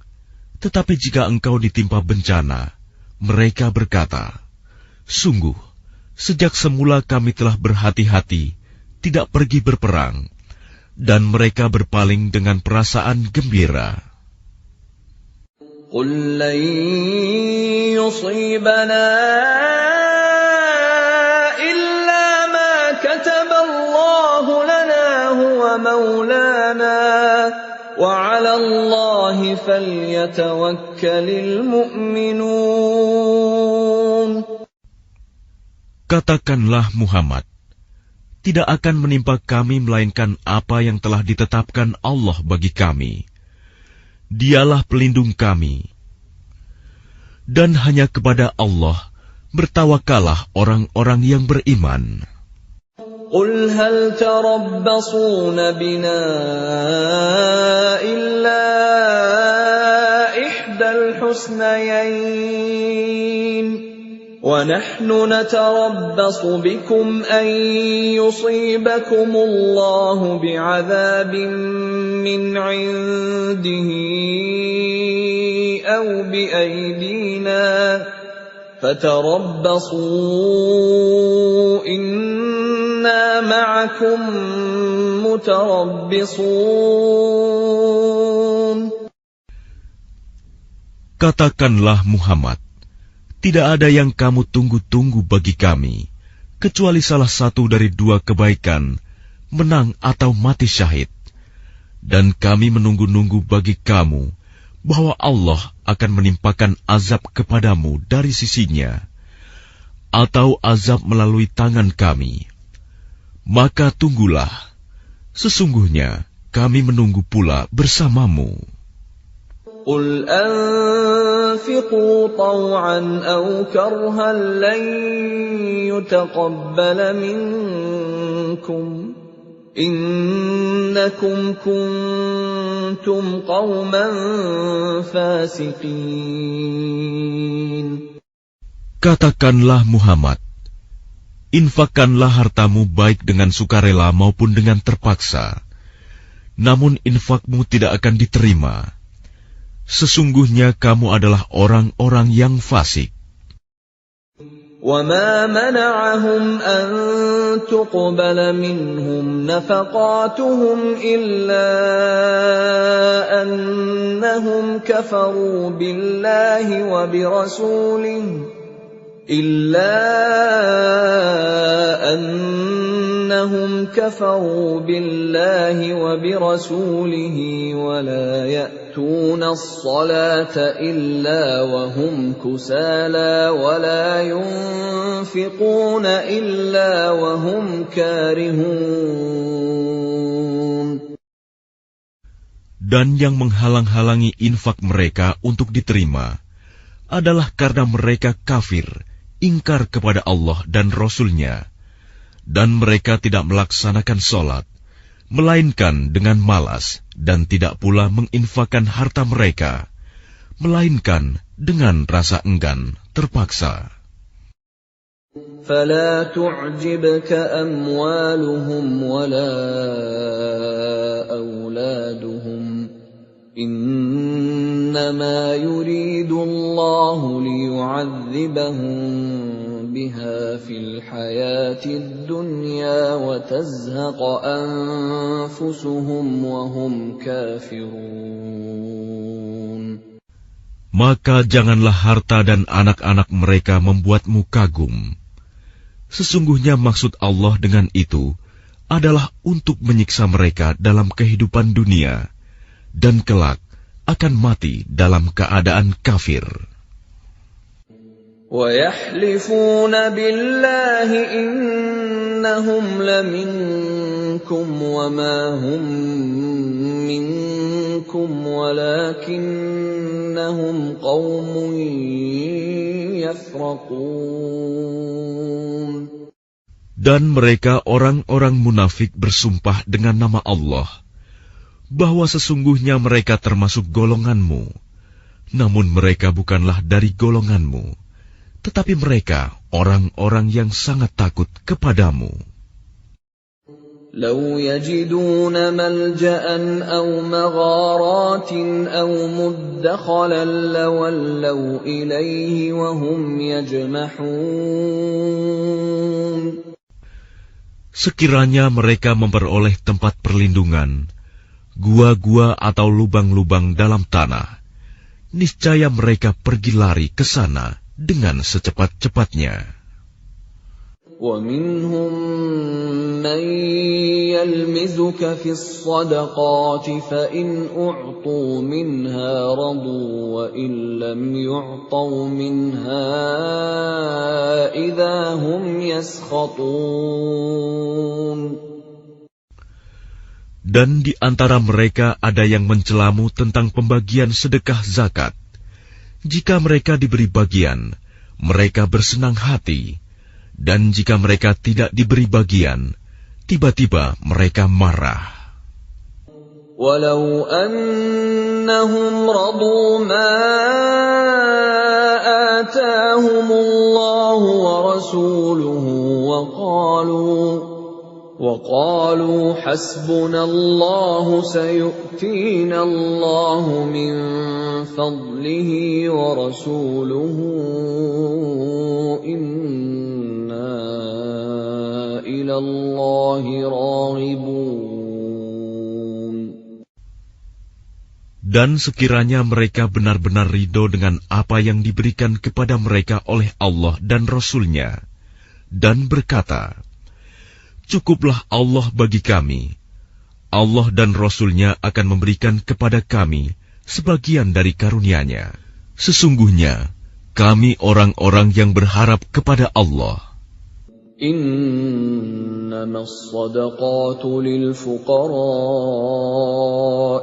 Tetapi jika engkau ditimpa bencana, mereka berkata, sungguh, sejak semula kami telah berhati-hati, tidak pergi berperang, dan mereka berpaling dengan perasaan gembira. Qul lan yusibana illa ma kataballahu lana huwa maulana wa 'ala Allahi falyatawakkalul mu'minun. Katakanlah Muhammad, tidak akan menimpa kami melainkan apa yang telah ditetapkan Allah bagi kami. Dialah pelindung kami. Dan hanya kepada Allah bertawakalah orang-orang yang beriman. Qul hal tarabbasuna bina illa ihdal husnayain. وَنَحْنُ نَتَرَبَّصُ بِكُمْ أَنْ يُصِيبَكُمُ اللَّهُ بِعَذَابٍ مِّنْ عِنْدِهِ أَوْ بِأَيْدِينَا فَتَرَبَّصُوا إِنَّا مَعَكُمْ مُتَرَبِّصُونَ. Katakanlah Muhammad, tidak ada yang kamu tunggu-tunggu bagi kami, kecuali salah satu dari dua kebaikan, menang atau mati syahid. Dan kami menunggu-nunggu bagi kamu, bahwa Allah akan menimpakan azab kepadamu dari sisinya, atau azab melalui tangan kami. Maka tunggulah, sesungguhnya kami menunggu pula bersamamu. قُلْ أَنفِقُوا طَوْعًا أَوْ كَرْهًا لَّن يُتَقَبَّلَ مِنكُمْ إِنَّكُمْ كُنتُمْ قَوْمًا فَاسِقِينَ. Katakanlah Muhammad, infakkanlah hartamu baik dengan sukarela maupun dengan terpaksa, namun infakmu tidak akan diterima. Sesungguhnya kamu adalah orang-orang yang fasik. وَمَا مَنَعَهُمْ أَن تُقْبَلَ مِنْهُمْ نَفَقَاتُهُمْ إِلَّا أَنَّهُمْ كَفَرُوا بِاللَّهِ وَبِرَسُولِهِ وَلَا يَأْتُونَ الصَّلَاةَ إِلَّا وَهُمْ كُسَالَىٰ وَلَا يُنفِقُونَ إِلَّا وَهُمْ كَارِهُونَ. Dan yang menghalang-halangi infak mereka untuk diterima adalah karena mereka kafir, ingkar kepada Allah dan Rasul-Nya, dan mereka tidak melaksanakan sholat, melainkan dengan malas, dan tidak pula menginfakkan harta mereka, melainkan dengan rasa enggan, terpaksa. فَلَا تُعْجِبْكَ أَمْوَالُهُمْ وَلَا أَوْلَادُهُمْ إِنَّمَا يُرِيدُ اللَّهُ لِيُعَذِّبَهُم بِهَا فِي الْحَيَاةِ الدُّنْيَا وَتَزْهَقَ أَنفُسُهُمْ وَهُمْ كَافِرُونَ. Maka janganlah harta dan anak-anak mereka membuatmu kagum. Sesungguhnya maksud Allah dengan itu adalah untuk menyiksa mereka dalam kehidupan dunia, dan kelak akan mati dalam keadaan kafir. وَيَحْلِفُونَ بِاللَّهِ إِنَّهُمْ لَمِنكُمْ وَمَا هُمْ مِنكُمْ وَلَكِنَّهُمْ قَوْمٌ يَفْرَقُونَ. Dan mereka orang-orang munafik bersumpah dengan nama Allah, bahwa sesungguhnya mereka termasuk golonganmu, namun mereka bukanlah dari golonganmu, tetapi mereka orang-orang yang sangat takut kepadamu. لَوْ يَجِدُونَ مَلْجَأً أَوْ مَغَارَاتٍ أَوْ مُدَّخَلًا لَوَلَّوْا إِلَيْهِ وَهُمْ يَجْمَحُونَ. Sekiranya mereka memperoleh tempat perlindungan, gua-gua atau lubang-lubang dalam tanah, niscaya mereka pergi lari ke sana dengan secepat-cepatnya. وَمِنْهُمْ مَنْ يَلْمِزُكَ فِي الصَّدَقَاتِ فَإِنْ أُعْطُوا مِنْهَا رَضُوا وَإِنْ لَمْ يُعْطَوْا مِنْهَا إِذَا هُمْ يَسْخَطُونَ. Dan di antara mereka ada yang mencelamu tentang pembagian sedekah zakat. Jika mereka diberi bagian, mereka bersenang hati. Dan jika mereka tidak diberi bagian, tiba-tiba mereka marah. وَلَوْ أَنَّهُمْ رَضُوا مَا آتَاهُمُ اللَّهُ وَرَسُولُهُ وَقَالُوا حَسْبُنَا اللَّهُ سَيُؤْتِينَا اللَّهُ مِنْ فَضْلِهِ وَرَسُولُهُ إِنَّا إِلَى اللَّهِ رَاغِبُونَ. Dan sekiranya mereka benar-benar ridho dengan apa yang diberikan kepada mereka oleh Allah dan Rasul-Nya, dan berkata, "Cukuplah Allah bagi kami. Allah dan Rasul-Nya akan memberikan kepada kami sebagian dari karunia-Nya. Sesungguhnya, kami orang-orang yang berharap kepada Allah." إنما الصدقات للفقراء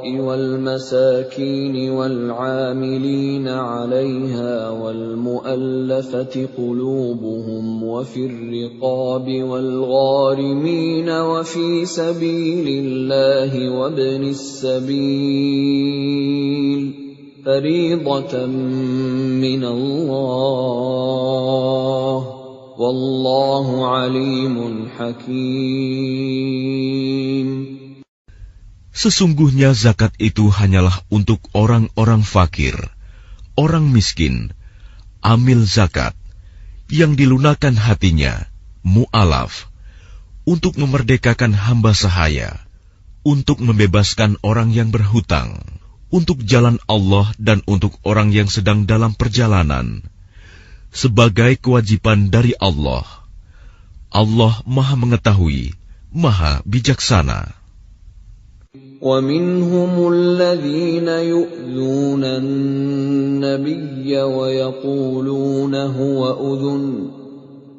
والمساكين والعاملين عليها والمؤلفة قلوبهم وفي الرقاب والغارمين وفي سبيل الله وابن السبيل فريضة من الله Wallahu alimun hakim. Sesungguhnya zakat itu hanyalah untuk orang-orang fakir, orang miskin, amil zakat, yang dilunakan hatinya, mu'alaf, untuk memerdekakan hamba sahaya, untuk membebaskan orang yang berhutang, untuk jalan Allah dan untuk orang yang sedang dalam perjalanan, sebagai kewajiban dari Allah. Allah Maha Mengetahui, Maha Bijaksana. وَمِنْهُمُ الَّذِينَ يُؤْذُونَ النَّبِيَّ وَيَقُولُونَ هُوَ أُذُنٌ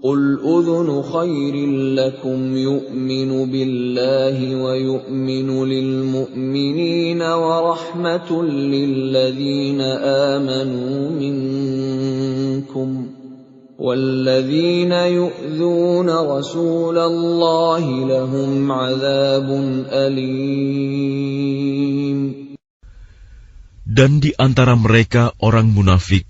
قُلْ أُذُنُ خَيْرٍ لَكُمْ يُؤْمِنُ بِاللَّهِ وَيُؤْمِنُ لِلْمُؤْمِنِينَ وَرَحْمَةٌ لِلَّذِينَ آمَنُوا مِنكُمْ وَالَّذِينَ يُؤْذُونَ رَسُولَ اللَّهِ لَهُمْ عَذَابٌ أَلِيمٌ. Dan di antara mereka orang munafik,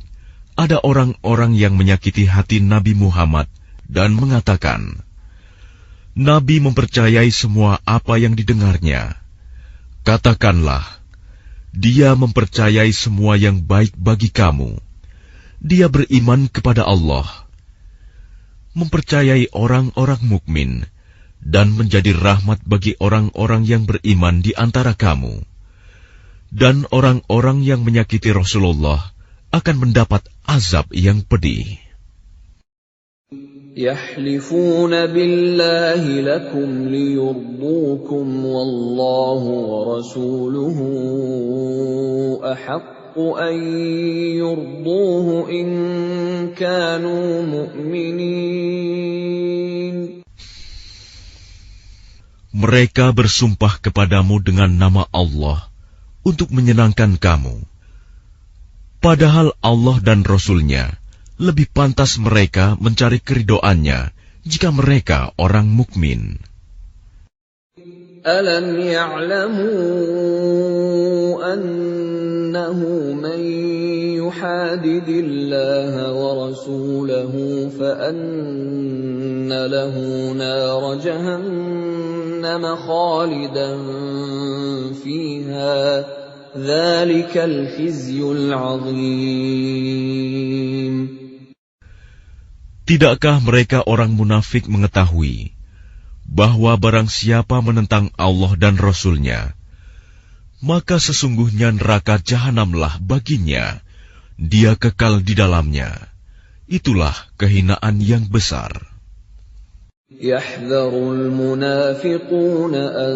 ada orang-orang yang menyakiti hati Nabi Muhammad dan mengatakan, Nabi mempercayai semua apa yang didengarnya. Katakanlah, dia mempercayai semua yang baik bagi kamu. Dia beriman kepada Allah, mempercayai orang-orang mukmin, dan menjadi rahmat bagi orang-orang yang beriman di antara kamu. Dan orang-orang yang menyakiti Rasulullah akan mendapat azab yang pedih. يَحْلِفُونَ بِاللَّهِ لَكُمْ لِيُرْضُوكُمْ وَاللَّهُ وَرَسُولُهُ أَحَقُّ أَن يُرْضُوهُ إِن كَانُوا مُؤْمِنِينَ. Mereka bersumpah kepadamu dengan nama Allah untuk menyenangkan kamu. Padahal Allah dan Rasul-Nya lebih pantas mereka mencari keridhoannya jika mereka orang mukmin. Alam ya'lamu annahu man yuhadidillaha wa rasulahu fa anna lahu nar jahannam khalidan fiha dzalikal khizyul 'adzim. Tidakkah mereka orang munafik mengetahui bahwa barang siapa menentang Allah dan Rasul-Nya, maka sesungguhnya neraka jahanamlah baginya, dia kekal di dalamnya. Itulah kehinaan yang besar. يَحْذَرُ الْمُنَافِقُونَ أَن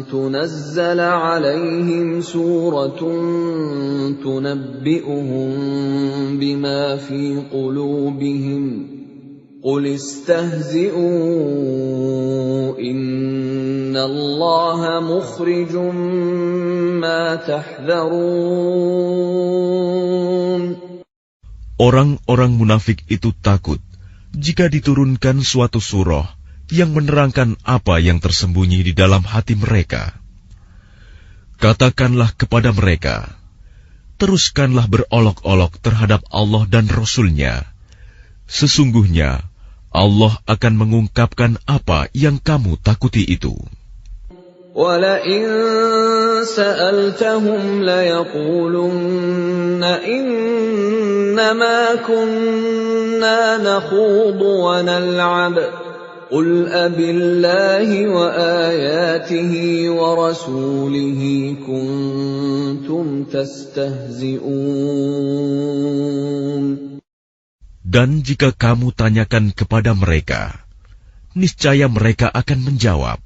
تُنَزَّلَ عَلَيْهِمْ سُورَةٌ تُنَبِّئُهُم بِمَا فِي قُلُوبِهِمْ قُلِ اسْتَهْزِئُوا إِنَّ اللَّهَ مُخْرِجٌ مَّا تَحْذَرُونَ. Orang-orang munafik itu takut jika diturunkan suatu surah yang menerangkan apa yang tersembunyi di dalam hati mereka. Katakanlah kepada mereka, teruskanlah berolok-olok terhadap Allah dan Rasul-Nya. Sesungguhnya Allah akan mengungkapkan apa yang kamu takuti itu. وَلَئِن سَأَلْتَهُمْ لَيَقُولُنَّ إِنَّمَا كُنَّا نَخُوضُ وَنَلْعَبُ قل أبالله وآياته ورسوله كنتم تستهزئون. Dan jika kamu tanyakan kepada mereka, niscaya mereka akan menjawab,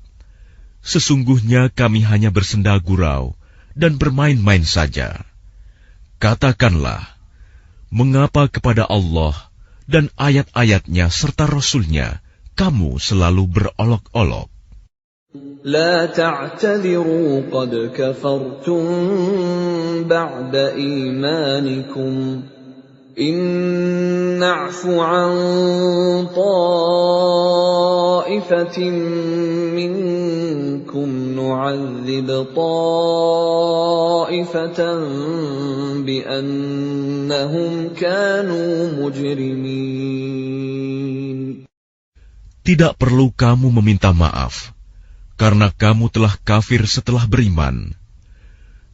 sesungguhnya kami hanya bersenda gurau dan bermain-main saja. Katakanlah, mengapa kepada Allah dan ayat-ayatnya serta Rasul-Nya kamu selalu berolok-olok? لا تعتذروا قد كفرتم بعد إيمانكم إن نعف عن طائفة منكم نعذب طائفة بأنهم كانوا مجرمين. Tidak perlu kamu meminta maaf, karena kamu telah kafir setelah beriman.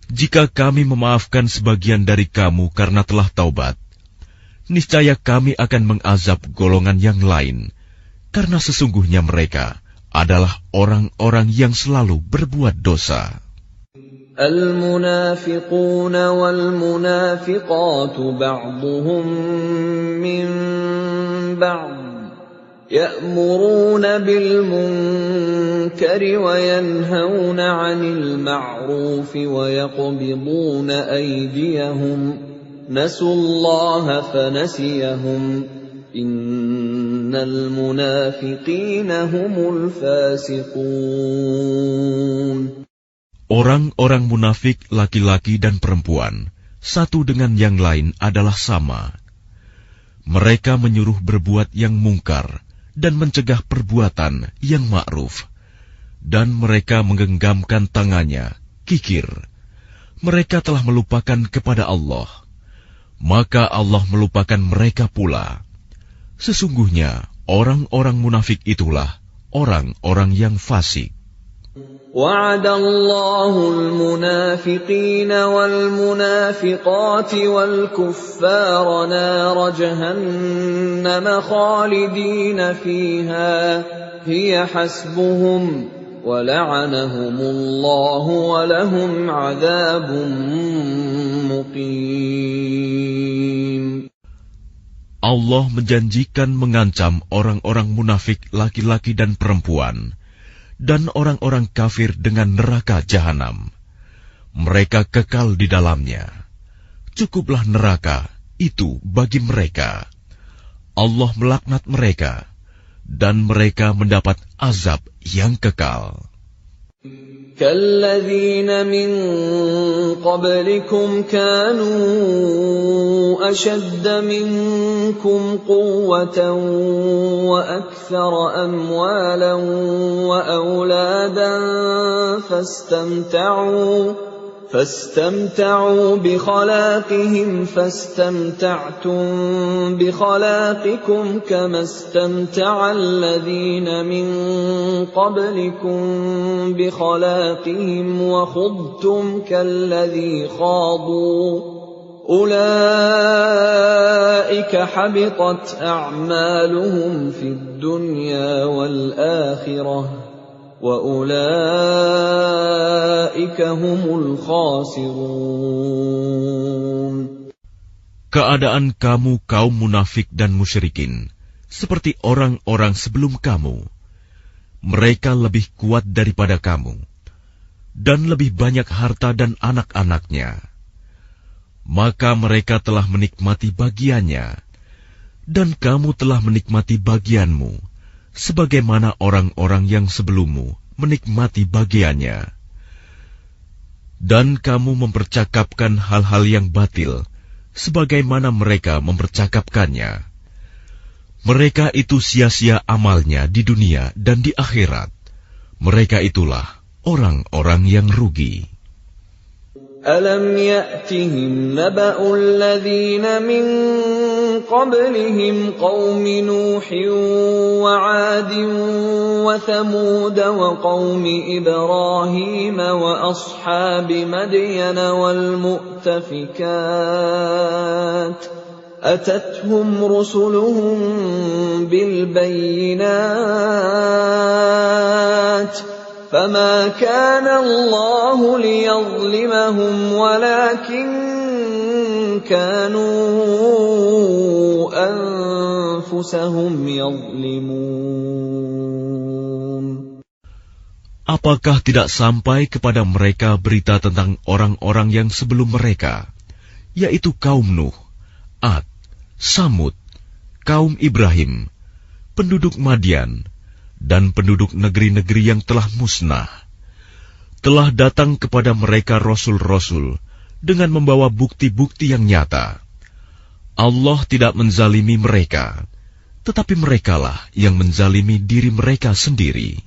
Jika kami memaafkan sebagian dari kamu karena telah taubat, niscaya kami akan mengazab golongan yang lain, karena sesungguhnya mereka adalah orang-orang yang selalu berbuat dosa. المنافقون والمنافقات بعضهم من بعض يأمرون بالمنكر وينهون عن المعروف ويقبضون أيديهم نسوا الله فنسيهم إن المنافقين هم الفاسقون. Orang-orang munafik laki-laki dan perempuan, satu dengan yang lain adalah sama. Mereka menyuruh berbuat yang mungkar dan mencegah perbuatan yang ma'ruf. Dan mereka menggenggamkan tangannya, kikir. Mereka telah melupakan kepada Allah. Maka Allah melupakan mereka pula. Sesungguhnya orang-orang munafik itulah orang-orang yang fasik. وعد الله المنافقين والمنافقات والكفار نار جهنم خالدين فيها هي حسبهم ولعنهم الله ولهم عذاب مقيم. Allah menjanjikan mengancam orang-orang munafik laki-laki dan perempuan dan orang-orang kafir dengan neraka jahanam. Mereka kekal di dalamnya. Cukuplah neraka itu bagi mereka. Allah melaknat mereka, dan mereka mendapat azab yang kekal. كالذين من قبلكم كانوا أشد منكم قوة وأكثر أموالا وأولادا فاستمتعوا بخلاقهم فاستمتعتم بخلاقكم كما استمتع الذين من قبلكم بخلاقهم وخضتم كالذي خاضوا أولئك حبطت أعمالهم في الدنيا والآخرة وَأُولَئِكَ هُمُ الْخَاسِرُونَ. Keadaan kamu kaum munafik dan musyrikin seperti orang-orang sebelum kamu. Mereka lebih kuat daripada kamu dan lebih banyak harta dan anak-anaknya. Maka mereka telah menikmati bagiannya dan kamu telah menikmati bagianmu, sebagaimana orang-orang yang sebelummu menikmati bagiannya. Dan kamu mempercakapkan hal-hal yang batil, sebagaimana mereka mempercakapkannya. Mereka itu sia-sia amalnya di dunia dan di akhirat. Mereka itulah orang-orang yang rugi. أَلَمْ يَأْتِهِمْ نَبَأُ الَّذِينَ مِنْ قَبْلِهِمْ قَوْمِ نُوحٍ وَعَادٍ وَثَمُودَ وَقَوْمِ إِبْرَاهِيمَ وَأَصْحَابِ مَدْيَنَ وَالْمُؤْتَفِكَاتِ أتتهم رسلهم بالبينات فما كان الله ليظلمهم ولكن كانوا أنفسهم يظلمون. Apakah tidak sampai kepada mereka berita tentang orang-orang yang sebelum mereka, yaitu kaum Nuh, Ad, Samud, kaum Ibrahim, penduduk Madian, dan penduduk negeri-negeri yang telah musnah? Telah datang kepada mereka rasul-rasul dengan membawa bukti-bukti yang nyata. Allah tidak menzalimi mereka, tetapi merekalah yang menzalimi diri mereka sendiri.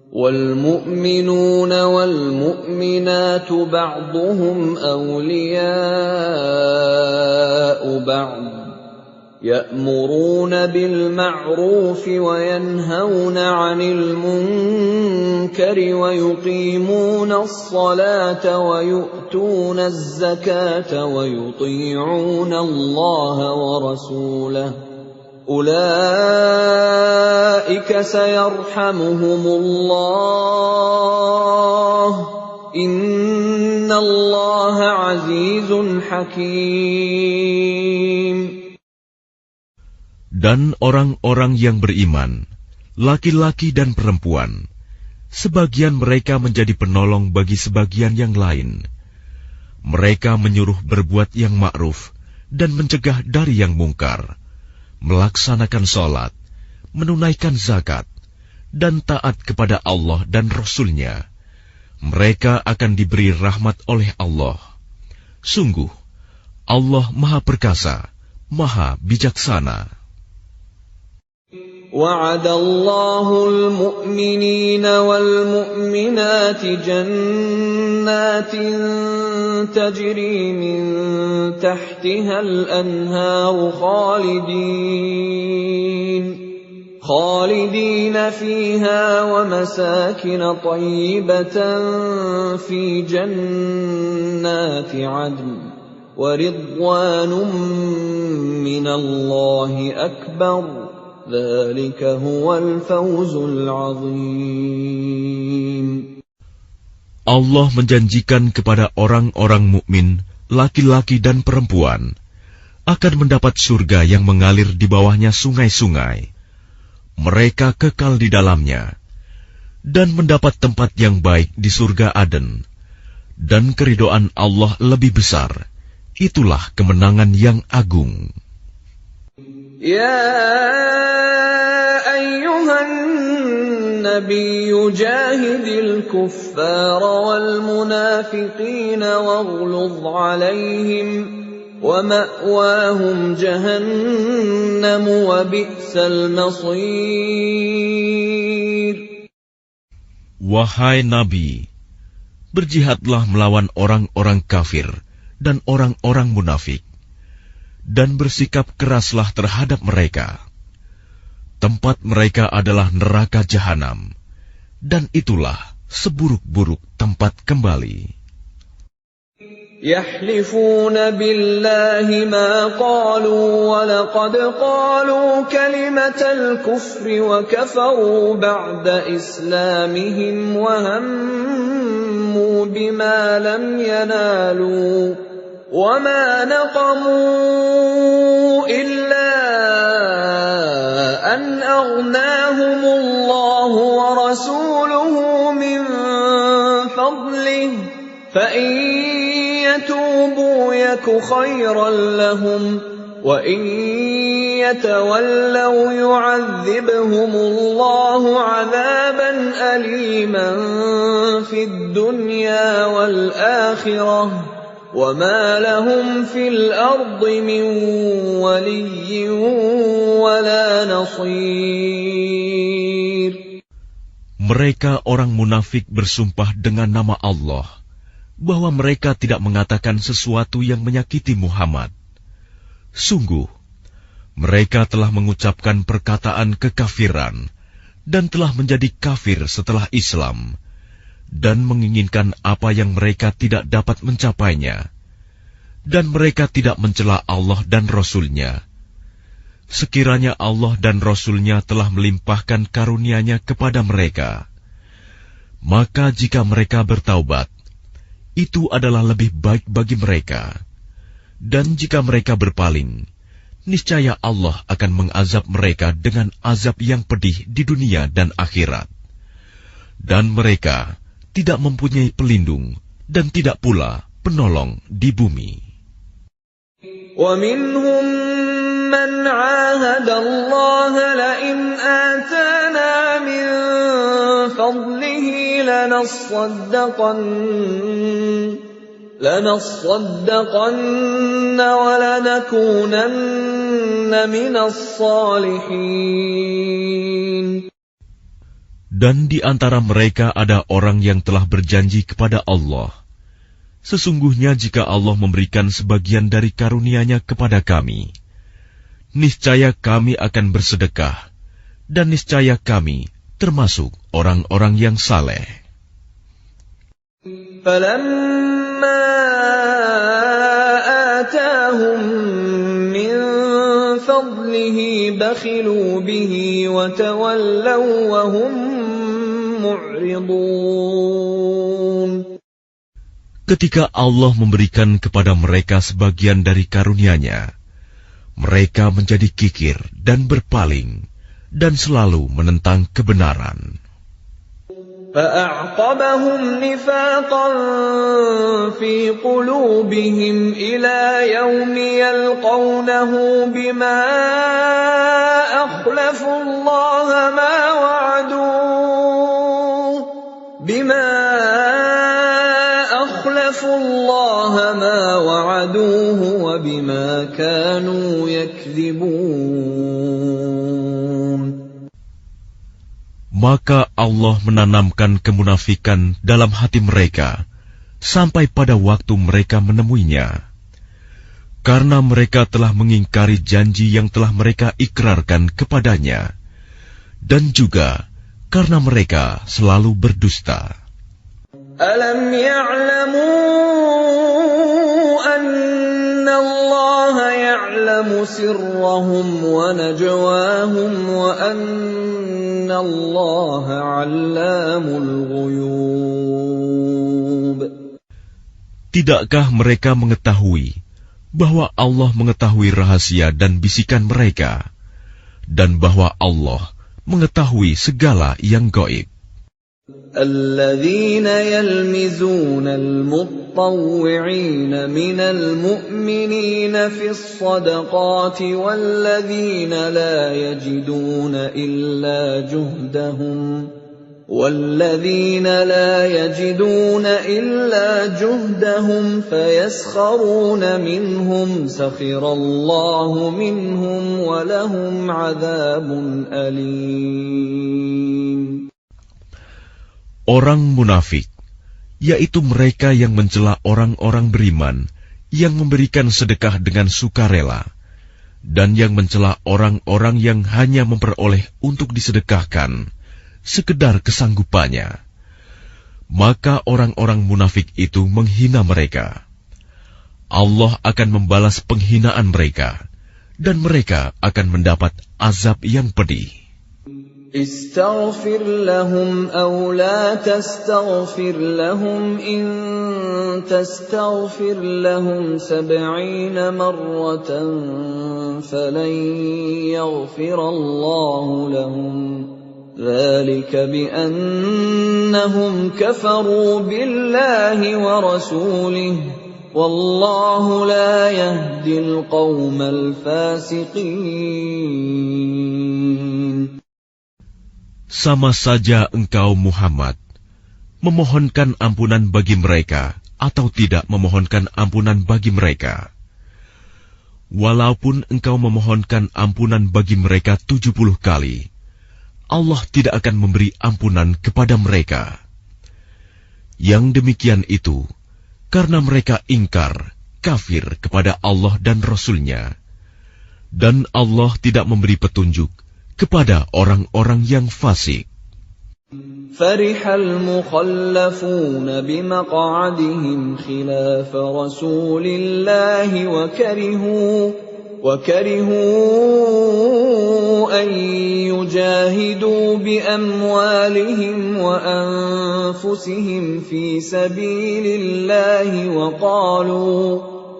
وَالْمُؤْمِنُونَ وَالْمُؤْمِنَاتُ بَعْضُهُمْ أَوْلِيَاءُ بَعْضٍ يَأْمُرُونَ بِالْمَعْرُوفِ وَيَنْهَوْنَ عَنِ الْمُنكَرِ وَيُقِيمُونَ الصَّلَاةَ وَيُؤْتُونَ الزَّكَاةَ وَيُطِيعُونَ اللَّهَ وَرَسُولَهُ أُولَئِكَ سَيَرْحَمُهُمُ اللَّهُ إِنَّ اللَّهَ عَزِيزٌ حَكِيمٌ. Dan orang-orang yang beriman, laki-laki dan perempuan, sebagian mereka menjadi penolong bagi sebagian yang lain. Mereka menyuruh berbuat yang ma'ruf dan mencegah dari yang mungkar, melaksanakan sholat, menunaikan zakat, dan taat kepada Allah dan Rasul-Nya. Mereka akan diberi rahmat oleh Allah. Sungguh, Allah Maha Perkasa, Maha Bijaksana. وَعَدَ اللَّهُ الْمُؤْمِنِينَ وَالْمُؤْمِنَاتِ جَنَّاتٍ تَجْرِي مِنْ تَحْتِهَا الْأَنْهَارُ خَالِدِينَ فِيهَا وَمَسَاكِنَ طَيِّبَةً فِي جَنَّاتِ عَدْنٍ وَرِضْوَانٌ مِّنَ اللَّهِ أَكْبَرُ ذَلِكَ هُوَ الْفَوْزُ الْعَظِيمُ. Allah menjanjikan kepada orang-orang mukmin, laki-laki dan perempuan, akan mendapat surga yang mengalir di bawahnya sungai-sungai. Mereka kekal di dalamnya, dan mendapat tempat yang baik di surga Aden. Dan keridhaan Allah lebih besar. Itulah kemenangan yang agung. يا أيها النبي جاهد الكفار والمنافقين واغلظ عليهم ومأواهم جهنم وبئس المصير. Wahai Nabi, berjihadlah melawan orang-orang kafir dan orang-orang munafik, dan bersikap keraslah terhadap mereka. Tempat mereka adalah neraka jahanam, dan itulah seburuk-buruk tempat kembali. يحلفون بالله ما قالوا ولقد قالوا كلمة الكفر وكفروا بعد إسلامهم وهموا بما لم ينالوا وما نقموا إلا أن أغناهم الله ورسوله من فضله فإن يتوبوا يك خيرا لهم وإن يتولوا يعذبهم الله عذابا أليما في الدنيا والآخرة وما لهم في الأرض من ولي ولا نصير. Mereka orang munafik bersumpah dengan nama Allah bahwa mereka tidak mengatakan sesuatu yang menyakiti Muhammad. Sungguh, mereka telah mengucapkan perkataan kekafiran dan telah menjadi kafir setelah Islam, dan menginginkan apa yang mereka tidak dapat mencapainya. dan mereka tidak mencela Allah dan Rasul-Nya. Sekiranya Allah dan Rasul-Nya telah melimpahkan karunia-Nya kepada mereka, maka jika mereka bertaubat, itu adalah lebih baik bagi mereka. Dan jika mereka berpaling, niscaya Allah akan mengazab mereka dengan azab yang pedih di dunia dan akhirat. Dan mereka tidak mempunyai pelindung dan tidak pula penolong di bumi. وَمِنْهُمْ مَنْ عَاهَدَ اللَّهَ لَئِنْ آتَانَا مِنْ فَضْلِهِ لَنَصَّدَّقَنَّ وَلَنَكُونَنَّ مِنَ الصَّالِحِينَ. Dan di antara mereka ada orang yang telah berjanji kepada Allah, sesungguhnya jika Allah memberikan sebagian dari karunia-Nya kepada kami, niscaya kami akan bersedekah, dan niscaya kami termasuk orang-orang yang saleh. فَلَمَّا آتَاهُم مِّن فَضْلِهِ بَخِلُوا بِهِ وَتَوَلَّوْا وَهُم مُّعْرِضُونَ. Ketika Allah memberikan kepada mereka sebagian dari karunia-Nya, mereka menjadi kikir dan berpaling, dan selalu menentang kebenaran. فَأَعْقَبَهُمْ نِفَاقًا فِي قُلُوبِهِمْ إِلَى يَوْمِ يَلْقَوْنَهُ بِمَا أَخْلَفُوا اللَّهَ مَا وَعَدُوهُ وَبِمَا كَانُوا يَكْذِبُونَ. Maka Allah menanamkan kemunafikan dalam hati mereka sampai pada waktu mereka menemuinya, karena mereka telah mengingkari janji yang telah mereka ikrarkan kepadanya, dan juga karena mereka selalu berdusta. Alam ya'lamu anna Allah ya'lamu sirrahum wa najwahum wa anna Allah 'allamul ghuyub. Tidakkah mereka mengetahui bahwa Allah mengetahui rahasia dan bisikan mereka, dan bahwa Allah mengetahui segala yang gaib? الذين يلمزون المطوعين من المؤمنين في الصدقات والذين لا يجدون إلا جهدهم فيسخرون منهم سخر الله منهم ولهم عذاب أليم. Orang munafik, yaitu mereka yang mencela orang-orang beriman yang memberikan sedekah dengan sukarela, dan yang mencela orang-orang yang hanya memperoleh untuk disedekahkan sekedar kesanggupannya. Maka orang-orang munafik itu menghina mereka. Allah akan membalas penghinaan mereka, dan mereka akan mendapat azab yang pedih. استغفر لهم أو لا تستغفر لهم إن تستغفر لهم 70 مرة فلن يغفر الله لهم ذلك بأنهم كفروا بالله ورسوله والله لا يهدي القوم الفاسقين. Sama saja engkau Muhammad memohonkan ampunan bagi mereka atau tidak memohonkan ampunan bagi mereka. Walaupun engkau memohonkan ampunan bagi mereka 70 kali, Allah tidak akan memberi ampunan kepada mereka. Yang demikian itu karena mereka ingkar, kafir kepada Allah dan Rasul-Nya, dan Allah tidak memberi petunjuk kepada orang-orang yang fasik. فرح المخلفون بمقعدهم خلاف رسول الله وكرهوا أن يجاهدوا بأموالهم وأنفسهم في سبيل الله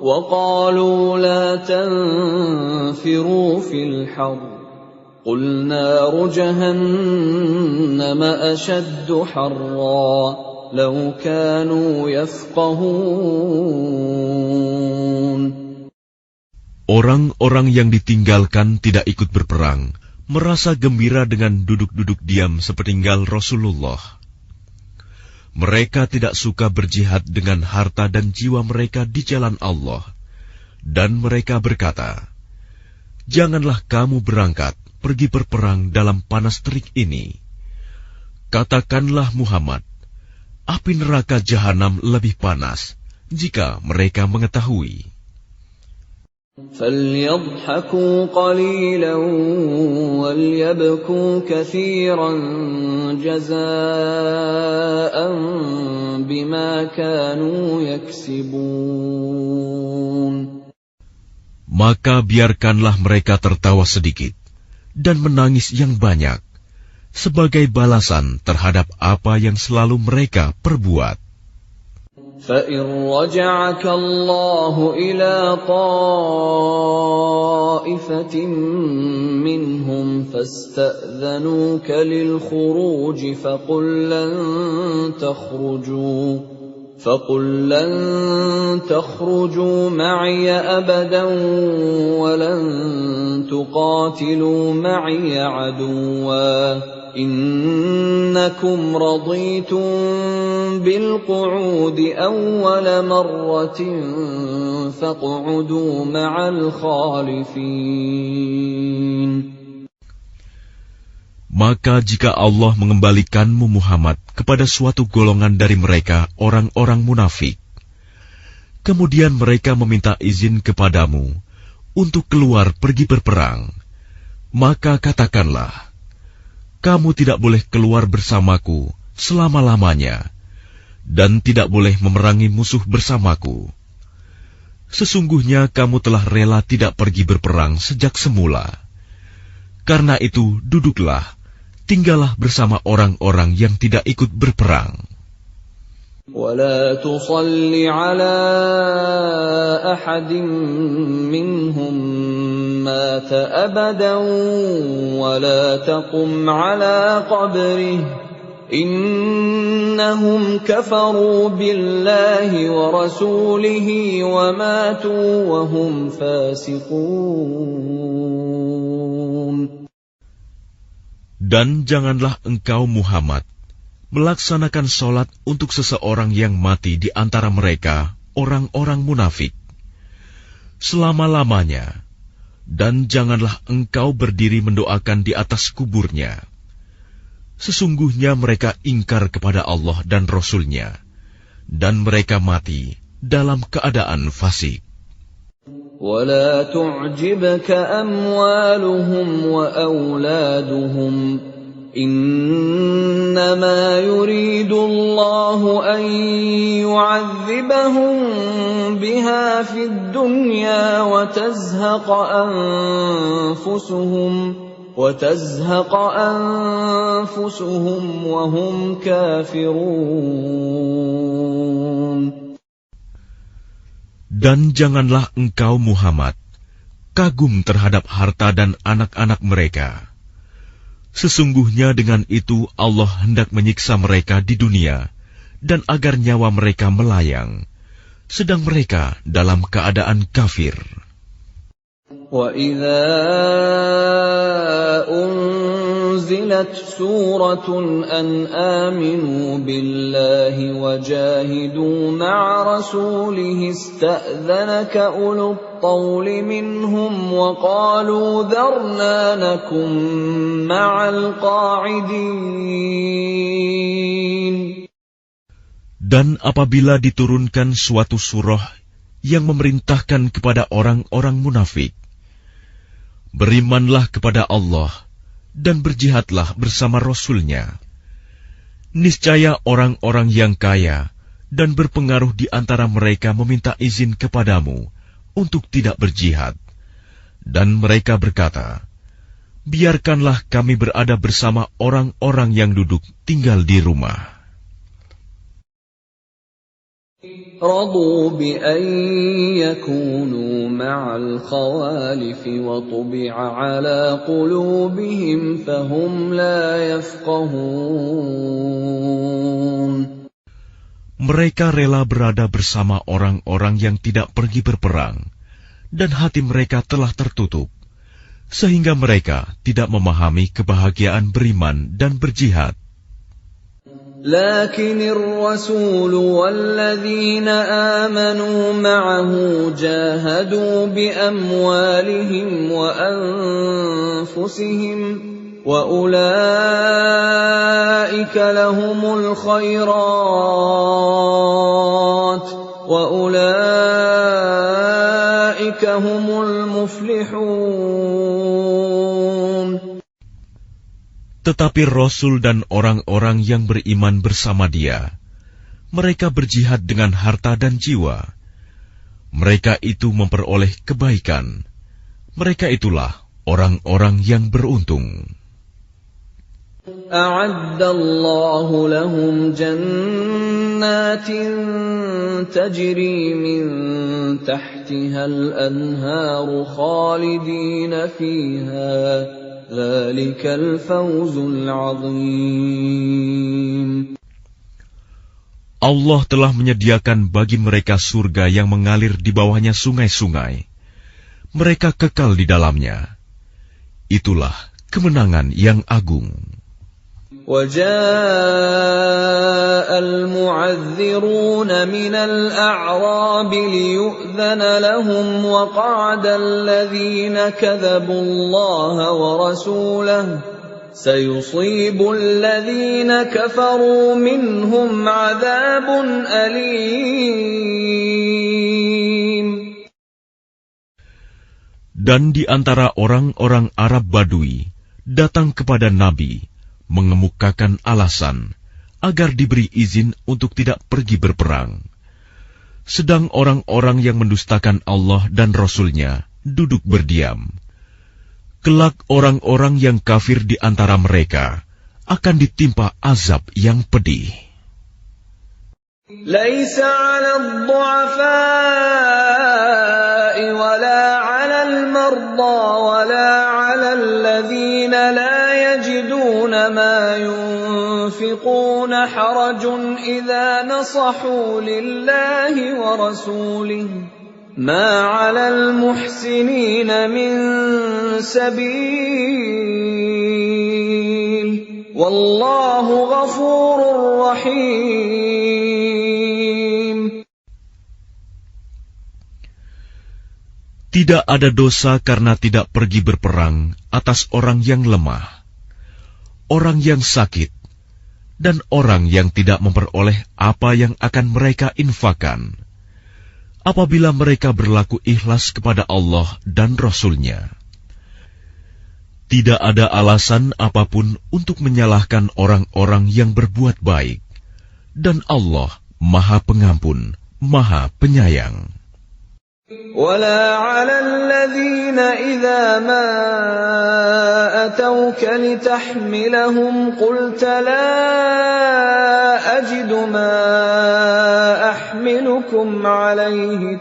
وقالوا لا تنفروا في الحر قل نار جهنم أشد حرا لو كانوا يفقهون. Orang-orang yang ditinggalkan tidak ikut berperang, merasa gembira dengan duduk-duduk diam sepeninggal Rasulullah. Mereka tidak suka berjihad dengan harta dan jiwa mereka di jalan Allah. Dan mereka berkata, "Janganlah kamu berangkat pergi berperang dalam panas terik ini." Katakanlah Muhammad, api neraka jahanam lebih panas jika mereka mengetahui. فَلْيَضْحَكُوا قَلِيلًا وَلْيَبْكُوا كَثِيرًا جَزَاءً بِمَا كَانُوا يَكْسِبُونَ. Maka biarkanlah mereka tertawa sedikit dan menangis yang banyak sebagai balasan terhadap apa yang selalu mereka perbuat. فَإِنْ رَجَعَكَ اللَّهُ إِلَى طَائِفَةٍ مِّنْهُمْ فَاسْتَأْذَنُوكَ لِلْخُرُوجِ فَقُلْ لَنْ تَخْرُجُوا مَعِيَ أَبَدًا وَلَنْ تُقَاتِلُوا مَعِيَ عَدُوًّا إِنَّكُمْ رَضِيتُمْ بِالْقُعُودِ أَوَّلَ مَرَّةٍ فَاقْعُدُوا مَعَ الْخَالِفِينَ. Maka jika Allah mengembalikanmu Muhammad kepada suatu golongan dari mereka, orang-orang munafik, kemudian mereka meminta izin kepadamu untuk keluar pergi berperang, maka katakanlah, kamu tidak boleh keluar bersamaku selama-lamanya, dan tidak boleh memerangi musuh bersamaku. Sesungguhnya kamu telah rela tidak pergi berperang sejak semula. Karena itu, duduklah, tinggallah bersama orang-orang yang tidak ikut berperang. وَلَا تُصَلِّ عَلَىٰ أَحَدٍ مِّنْهُمْ مَاتَ أَبَدًا وَلَا تَقُمْ عَلَىٰ قَبْرِهِ إِنَّهُمْ كَفَرُوا بِاللَّهِ وَرَسُولِهِ وَمَاتُوا وَهُمْ فَاسِقُونَ. Dan janganlah engkau Muhammad melaksanakan sholat untuk seseorang yang mati di antara mereka, orang-orang munafik, selama-lamanya, dan janganlah engkau berdiri mendoakan di atas kuburnya. Sesungguhnya mereka ingkar kepada Allah dan Rasul-Nya, dan mereka mati dalam keadaan fasik. وَلَا تُعْجِبْكَ أَمْوَالُهُمْ وَأَوْلَادُهُمْ إِنَّمَا يُرِيدُ اللَّهُ أَن يُعَذِّبَهُم بِهَا فِي الدُّنْيَا وَتَزْهَقَ أَنفُسُهُمْ وَهُمْ كَافِرُونَ. Dan janganlah engkau Muhammad kagum terhadap harta dan anak-anak mereka. Sesungguhnya dengan itu Allah hendak menyiksa mereka di dunia, dan agar nyawa mereka melayang, sedang mereka dalam keadaan kafir. وَإِذَا أُنزِلَتْ سُورَةٌ أَنْ آمِنُوا بِاللَّهِ وَجَاهِدُوا مَعَ رَسُولِهِ اسْتَأْذَنَكَ أُولُو الطَّوْلِ مِنْهُمْ وَقَالُوا ذَرْنَا نَكُن مَّعَ الْقَاعِدِينَ. Dan apabila diturunkan suatu surah yang memerintahkan kepada orang-orang munafik, berimanlah kepada Allah dan berjihadlah bersama Rasul-Nya, Niscaya orang-orang yang kaya dan berpengaruh di antara mereka meminta izin kepadamu untuk tidak berjihad. Dan mereka berkata, biarkanlah kami berada bersama orang-orang yang duduk tinggal di rumah. رضوا بأن يكونوا مع الخوالف وطبع على قلوبهم فهم لا يفقهون. Mereka rela berada bersama orang-orang yang tidak pergi berperang, dan hati mereka telah tertutup, sehingga mereka tidak memahami kebahagiaan beriman dan berjihad. لكن الرسول والذين آمنوا معه جاهدوا بأموالهم وأنفسهم وأولئك لهم الخيرات وأولئك هم المفلحون. Tetapi Rasul dan orang-orang yang beriman bersama dia, mereka berjihad dengan harta dan jiwa. Mereka itu memperoleh kebaikan. Mereka itulah orang-orang yang beruntung. A'addallahu lahum jannatin tajri min tahtiha al-anharu khalidina fiha. Dzalikal fawzul 'adzim. Allah telah menyediakan bagi mereka surga yang mengalir di bawahnya sungai-sungai. Mereka kekal di dalamnya. Itulah kemenangan yang agung. وَجَاءَ الْمُعَذِّرُونَ مِنَ الْأَعْرَابِ لِيُؤْذَنَ لَهُمْ وَقَعَدَ الَّذِينَ كَذَبُوا اللَّهَ وَرَسُولَهُ سَيُصِيبُ الَّذِينَ كَفَرُوا مِنْهُمْ عَذَابٌ أَلِيمٌ. Dan di antara orang-orang Arab Badui datang kepada Nabi mengemukakan alasan agar diberi izin untuk tidak pergi berperang. Sedang orang-orang yang mendustakan Allah dan Rasul-Nya duduk berdiam. Kelak orang-orang yang kafir di antara mereka akan ditimpa azab yang pedih. Laisa 'alal du'afa'i wala 'alal marda wala 'alal ladzina la yajiduna ma yunfiquna harajun idza nasahu lillahi wa rasulihi ma 'alal muhsinina min sabil wallahu ghafurur rahim. Tidak ada dosa karena tidak pergi berperang atas orang yang lemah, orang yang sakit, dan orang yang tidak memperoleh apa yang akan mereka infakkan, apabila mereka berlaku ikhlas kepada Allah dan Rasul-Nya. Tidak ada alasan apapun untuk menyalahkan orang-orang yang berbuat baik, dan Allah Maha Pengampun, Maha Penyayang. ولا على الذين إذا ما أتوك لتحملهم قلت لا أجد ما أحملكم عليه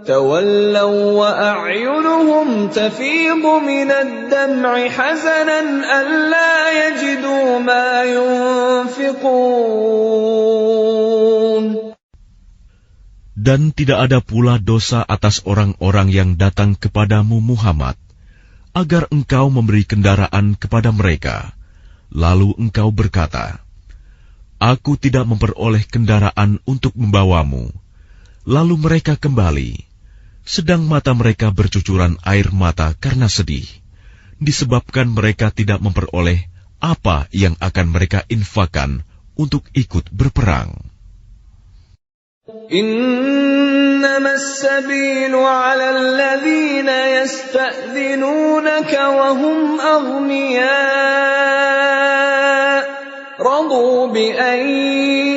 تولوا وأعينهم تفيض من الدمع حزنا ألا يجدوا ما ينفقون. Dan tidak ada pula dosa atas orang-orang yang datang kepadamu Muhammad, agar engkau memberi kendaraan kepada mereka. Lalu engkau berkata, aku tidak memperoleh kendaraan untuk membawamu. Lalu mereka kembali, sedang mata mereka bercucuran air mata karena sedih, disebabkan mereka tidak memperoleh apa yang akan mereka infakkan untuk ikut berperang. إنما السبيل على الذين يستأذنونك وهم أغنياء رضوا بأن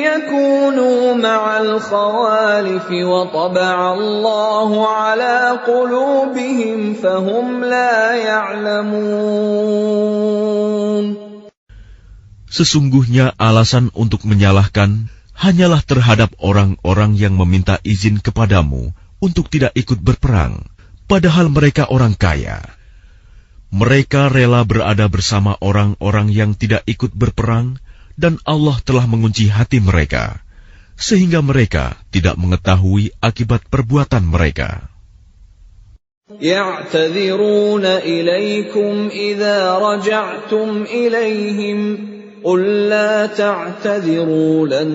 يكونوا مع الخوالف وطبع الله على قلوبهم فهم لا يعلمون. Sesungguhnya alasan untuk menyalahkan hanyalah terhadap orang-orang yang meminta izin kepadamu untuk tidak ikut berperang, padahal mereka orang kaya. Mereka rela berada bersama orang-orang yang tidak ikut berperang, dan Allah telah mengunci hati mereka, sehingga mereka tidak mengetahui akibat perbuatan mereka. يَعْتَذِرُونَ إِلَيْكُمْ إِذَا رَجَعْتُمْ إِلَيْهِمْ قُل لَّا تَعْتَذِرُوا لَن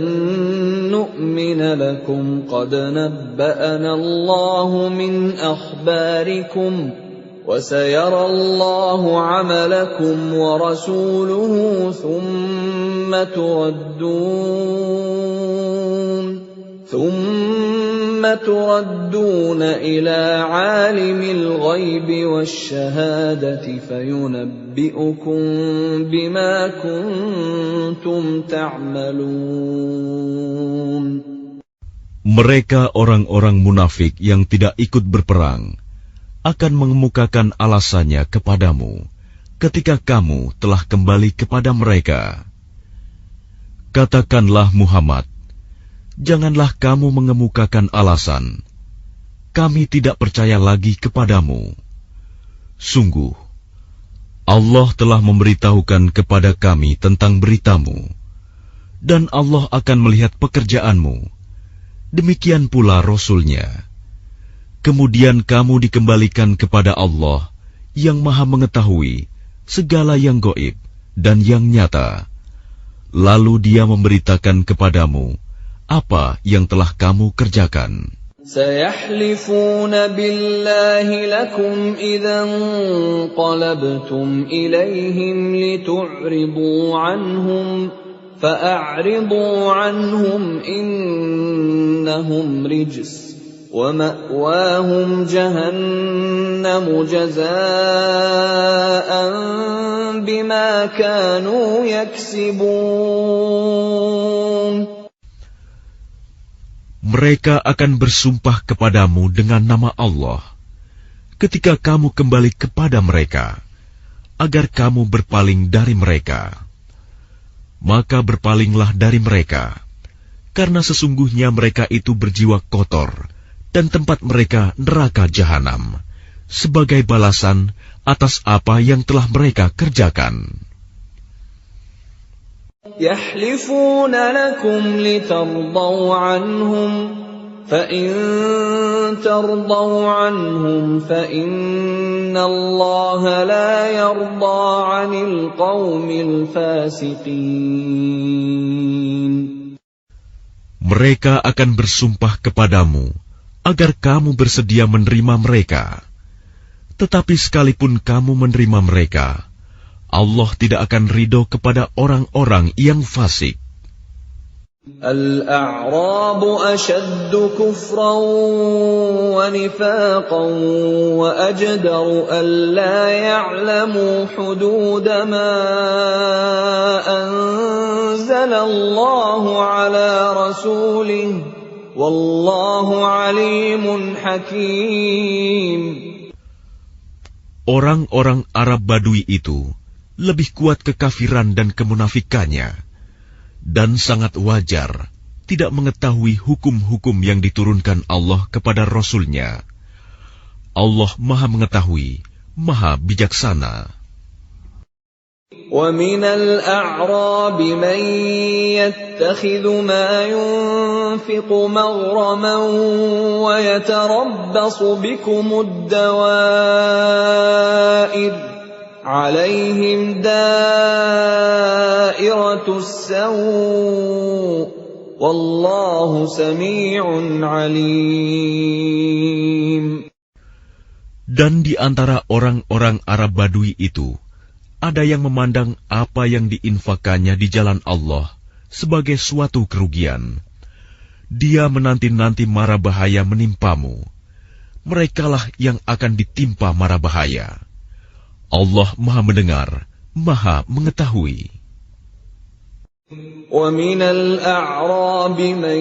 نُّؤْمِنَ لَكُمْ قَدْ نَبَّأَنَا اللَّهُ مِنْ أَخْبَارِكُمْ وَسَيَرَى اللَّهُ عَمَلَكُمْ وَرَسُولُهُ ثُمَّ تُرَدُّونَ إِلَى عَالِمِ الْغَيْبِ وَالشَّهَادَةِ فَيُنَبِّئُكُم بِمَا كُنتُمْ تَعْمَلُونَ. Mereka orang-orang munafik yang tidak ikut berperang akan mengemukakan alasannya kepadamu ketika kamu telah kembali kepada mereka. Katakanlah Muhammad, janganlah kamu mengemukakan alasan, kami tidak percaya lagi kepadamu. Sungguh, Allah telah memberitahukan kepada kami tentang beritamu, dan Allah akan melihat pekerjaanmu. Demikian pula Rasul-Nya. Kemudian kamu dikembalikan kepada Allah yang Maha Mengetahui segala yang gaib dan yang nyata. Lalu Dia memberitakan kepadamu apa yang telah kamu kerjakan. سَيَحْلِفُونَ بِاللَّهِ لَكُمْ إِذَا انقَلَبْتُمْ إِلَيْهِمْ لِتُعْرِضُوا عَنْهُمْ فَأَعْرِضُوا عَنْهُمْ إِنَّهُمْ رِجْسٌ وَمَأْوَاهُمْ جَهَنَّمُ جَزَاءً بِمَا كَانُوا يَكْسِبُونَ. Mereka akan bersumpah kepadamu dengan nama Allah ketika kamu kembali kepada mereka, agar kamu berpaling dari mereka. Maka berpalinglah dari mereka, karena sesungguhnya mereka itu berjiwa kotor, dan tempat mereka neraka jahanam, sebagai balasan atas apa yang telah mereka kerjakan. يَحْلِفُونَ لَكُمْ لِتَرْضَوْا عَنْهُمْ فَإِن تَرْضَوْا عَنْهُمْ فَإِنَّ اللَّهَ لَا يَرْضَىٰ عَنِ الْقَوْمِ الْفَاسِقِينَ. Mereka akan bersumpah kepadamu agar kamu bersedia menerima mereka. Tetapi sekalipun kamu menerima mereka, Allah tidak akan ridho kepada orang-orang yang fasik. الْأَعْرَابُ أَشَدُّ كُفْرًا وَنِفَاقًا وَأَجْدَرُ أَلَّا يَعْلَمُوا حُدُودَ مَا أَنزَلَ اللَّهُ عَلَى رَسُولِهِ وَاللَّهُ عَلِيمٌ حَكِيمٌ. Orang-orang Arab Badui itu lebih kuat kekafiran dan kemunafikannya, dan sangat wajar tidak mengetahui hukum-hukum yang diturunkan Allah kepada Rasul-Nya. Allah Maha Mengetahui, Maha Bijaksana. وَمِنَ الْأَعْرَابِ مَن يَتَّخِذُ مَا يُنفِقُ مَغْرَمًا وَيَتَرَبَّصُ بِكُمُ الدَّوَائِرَ عَلَيْهِمْ دَائِرَةُ السَّوْءِ وَاللَّهُ سَمِيعٌ عَلِيمٌ. Dan di antara orang-orang Arab Badui itu, ada yang memandang apa yang diinfakannya di jalan Allah sebagai suatu kerugian. Dia menanti-nanti mara bahaya menimpamu. Merekalah yang akan ditimpa mara bahaya. Allah Maha Mendengar, Maha Mengetahui. وَمِنَ الْأَعْرَابِ مَن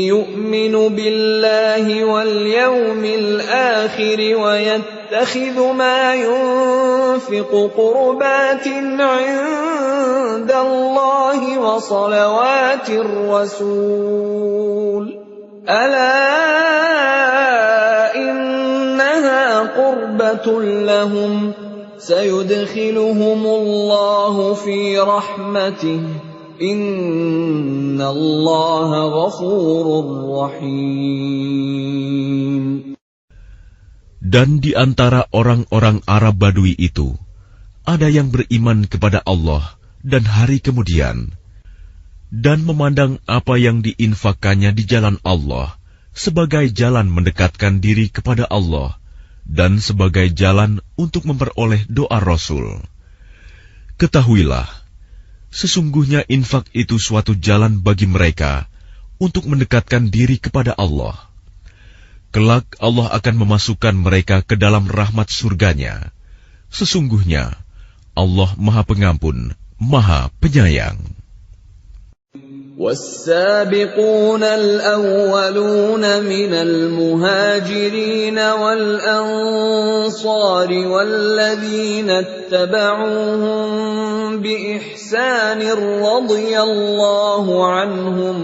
يُؤْمِنُ بِاللَّهِ وَالْيَوْمِ الْآخِرِ وَيَتَّخِذُ مَا يُنفِقُ قُرُبَاتٍ عِندَ اللَّهِ وَصَلَوَاتِ الرَّسُولِ أَلَا إِنَّهَا قُرْبَةٌ لَّهُمْ سَيُدْخِلُهُمُ اللَّهُ فِي رَحْمَتِهِ إِنَّ اللَّهَ غَفُورٌ رَّحِيمٌ. Dan di antara orang-orang Arab Badui itu, ada yang beriman kepada Allah dan hari kemudian, dan memandang apa yang diinfakkannya di jalan Allah sebagai jalan mendekatkan diri kepada Allah, dan sebagai jalan untuk memperoleh doa Rasul. Ketahuilah, sesungguhnya infak itu suatu jalan bagi mereka untuk mendekatkan diri kepada Allah. Kelak Allah akan memasukkan mereka ke dalam rahmat surganya. Sesungguhnya Allah Maha Pengampun, Maha Penyayang. وَالسَّابِقُونَ الْأَوَّلُونَ مِنَ الْمُهَاجِرِينَ وَالْأَنصَارِ وَالَّذِينَ اتَّبَعُوهُم بِإِحْسَانٍ رَّضِيَ اللَّهُ عَنْهُمْ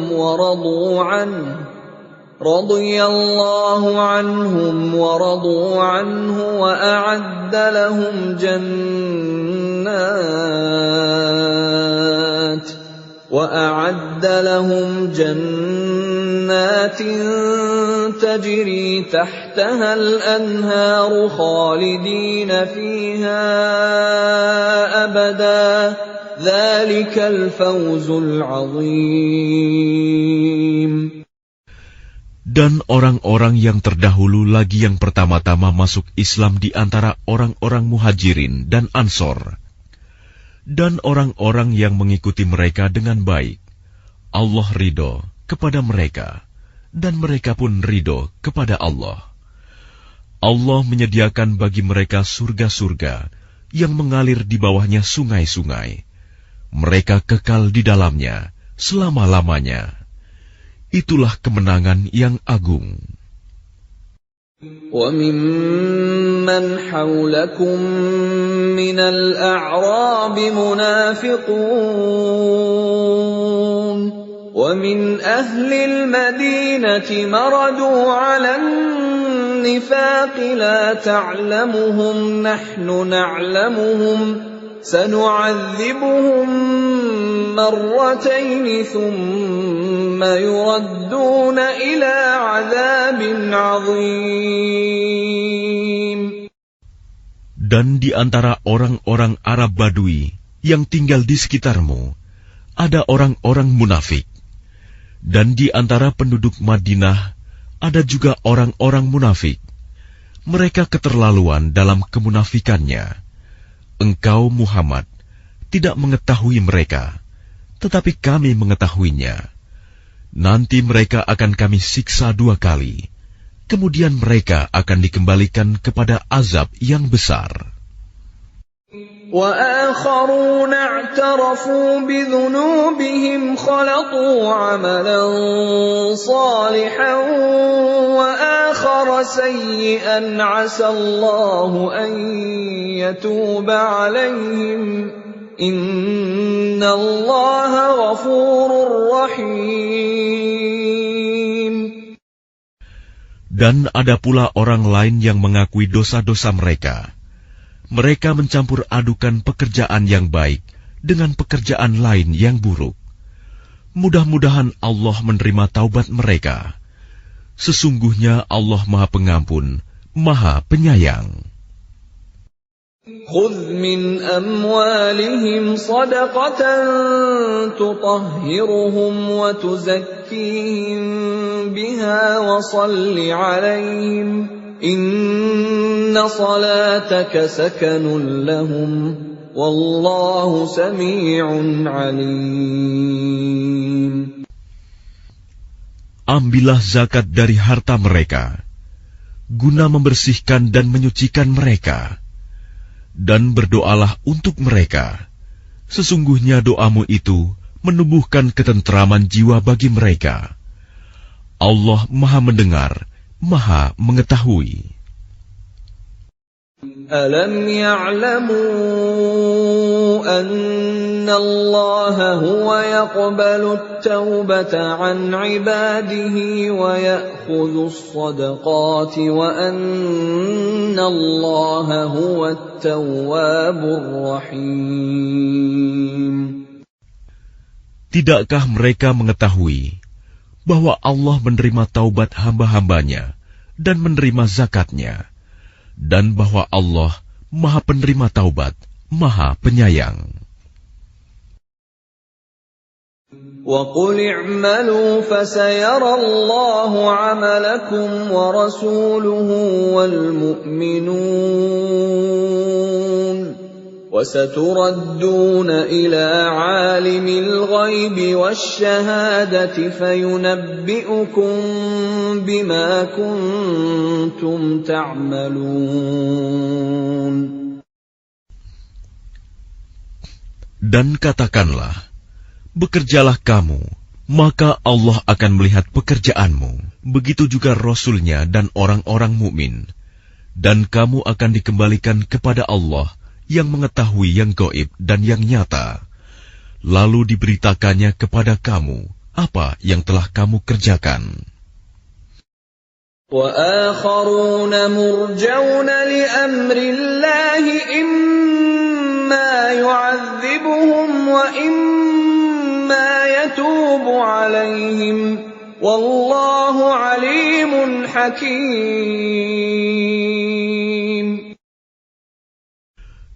وَرَضُوا عَنْهُ وَأَعَدَّ لَهُمْ جَنَّاتٍ تَجْرِي تَحْتَهَا الْأَنْهَارُ خَالِدِينَ فِيهَا أَبَدًا ذَلِكَ الْفَوْزُ الْعَظِيمُ. Dan orang-orang yang terdahulu lagi yang pertama-tama masuk Islam di antara orang-orang Muhajirin dan Ansor, dan orang-orang yang mengikuti mereka dengan baik, Allah ridho kepada mereka, dan mereka pun ridho kepada Allah. Allah menyediakan bagi mereka surga-surga yang mengalir di bawahnya sungai-sungai. Mereka kekal di dalamnya selama-lamanya. Itulah kemenangan yang agung. وَمِمَّنْ حَوْلَكُمْ مِنَ الْأَعْرَابِ مُنَافِقُونَ وَمِنْ أَهْلِ الْمَدِينَةِ مَرَدُوا عَلَى النِّفَاقِ لَا تَعْلَمُهُمْ نَحْنُ نَعْلَمُهُمْ سَنُعَذِّبُهُم مَّرَّتَيْنِ ثُمَّ يُرَدُّونَ إِلَى عَذَابٍ عَظِيمٍ. Dan di antara orang-orang Arab Badui yang tinggal di sekitarmu, ada orang-orang munafik. Dan di antara penduduk Madinah, ada juga orang-orang munafik. Mereka keterlaluan dalam kemunafikannya. Engkau, Muhammad, tidak mengetahui mereka, tetapi kami mengetahuinya. Nanti mereka akan kami siksa 2 kali. Kemudian mereka akan dikembalikan kepada azab yang besar. وَآخَرُونَ اعْتَرَفُوا بِذُنُوبِهِمْ خَلَطُوا عَمَلًا صَالِحًا وَآخَرَ سَيِّئًا عَسَى اللَّهُ أَن يَتُوبَ عَلَيْهِمْ إِنَّ اللَّهَ غَفُورٌ رَّحِيمٌ. Dan ada pula orang lain yang mengakui dosa-dosa mereka. Mereka mencampur adukan pekerjaan yang baik dengan pekerjaan lain yang buruk. Mudah-mudahan Allah menerima taubat mereka. Sesungguhnya Allah Maha Pengampun, Maha Penyayang. خُذْ مِنْ أَمْوَالِهِمْ صَدَقَةً تُطَهِّرُهُمْ وَتُزَكِّيهِمْ بِهَا وَصَلِّ عَلَيْهِمْ إِنَّ صَلَاتَكَ سَكَنٌ لَهُمْ وَاللَّهُ سَمِيعٌ عَلِيمٌ. Ambillah zakat dari harta mereka, guna membersihkan dan menyucikan mereka. Dan berdoalah untuk mereka. Sesungguhnya doamu itu menumbuhkan ketentraman jiwa bagi mereka. Allah Maha Mendengar, Maha Mengetahui. Alam ya'lamu anna Allah huwa yaqbalu at-taubata 'an 'ibadihi wa ya'khudhu as-sadaqati wa anna Allah huwa at-tawwabur rahim. Tidakkah mereka mengetahui bahwa Allah menerima taubat hamba-hambanya dan menerima zakatnya, dan bahwa Allah Maha Penerima Taubat, Maha Penyayang. وَقُلِ اعْمَلُوا فَسَيَرَى اللَّهُ عَمَلَكُمْ وَرَسُولُهُ وَالْمُؤْمِنُونَ وَسَتُرَدُّونَ إِلَى عَالِمِ الْغَيْبِ وَالشَّهَادَةِ فَيُنَبِّئُكُم بِمَا كُنتُمْ تَعْمَلُونَ. Dan katakanlah, bekerjalah kamu, maka Allah akan melihat pekerjaanmu. Begitu juga Rasul-Nya dan orang-orang mukmin. Dan kamu akan dikembalikan kepada Allah yang mengetahui yang gaib dan yang nyata. Lalu diberitakannya kepada kamu apa yang telah kamu kerjakan. وَآخَرُونَ مُرْجَوْنَ لِأَمْرِ اللَّهِ إِمَّا يُعَذِّبُهُمْ وَإِمَّا يَتُوبُ عَلَيْهِمْ وَاللَّهُ عَلِيمٌ حَكِيمٌ.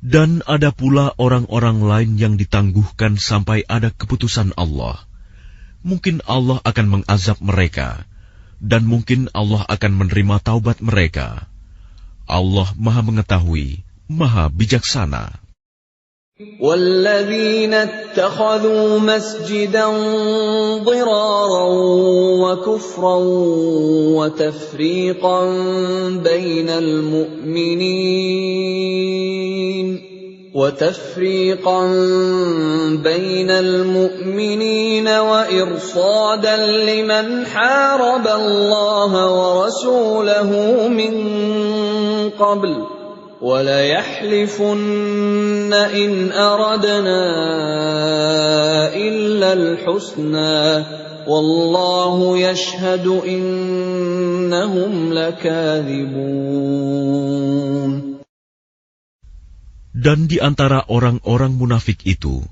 Dan ada pula orang-orang lain yang ditangguhkan sampai ada keputusan Allah. Mungkin Allah akan mengazab mereka, dan mungkin Allah akan menerima taubat mereka. Allah Maha Mengetahui, Maha Bijaksana. وَالَّذِينَ اتَّخَذُوا مَسْجِدًا ضِرَارًا وَكُفْرًا وَتَفْرِيقًا بَيْنَ الْمُؤْمِنِينَ وَإِرْصَادًا لِمَنْ حَارَبَ اللَّهَ وَرَسُولَهُ مِنْ قَبْلُ وَلَيَحْلِفُنَّ إِنْ أَرَدْنَا إِلَّا الْحُسْنَى وَاللَّهُ يَشْهَدُ إِنَّهُمْ لَكَاذِبُونَ. Dan di antara orang-orang munafik itu,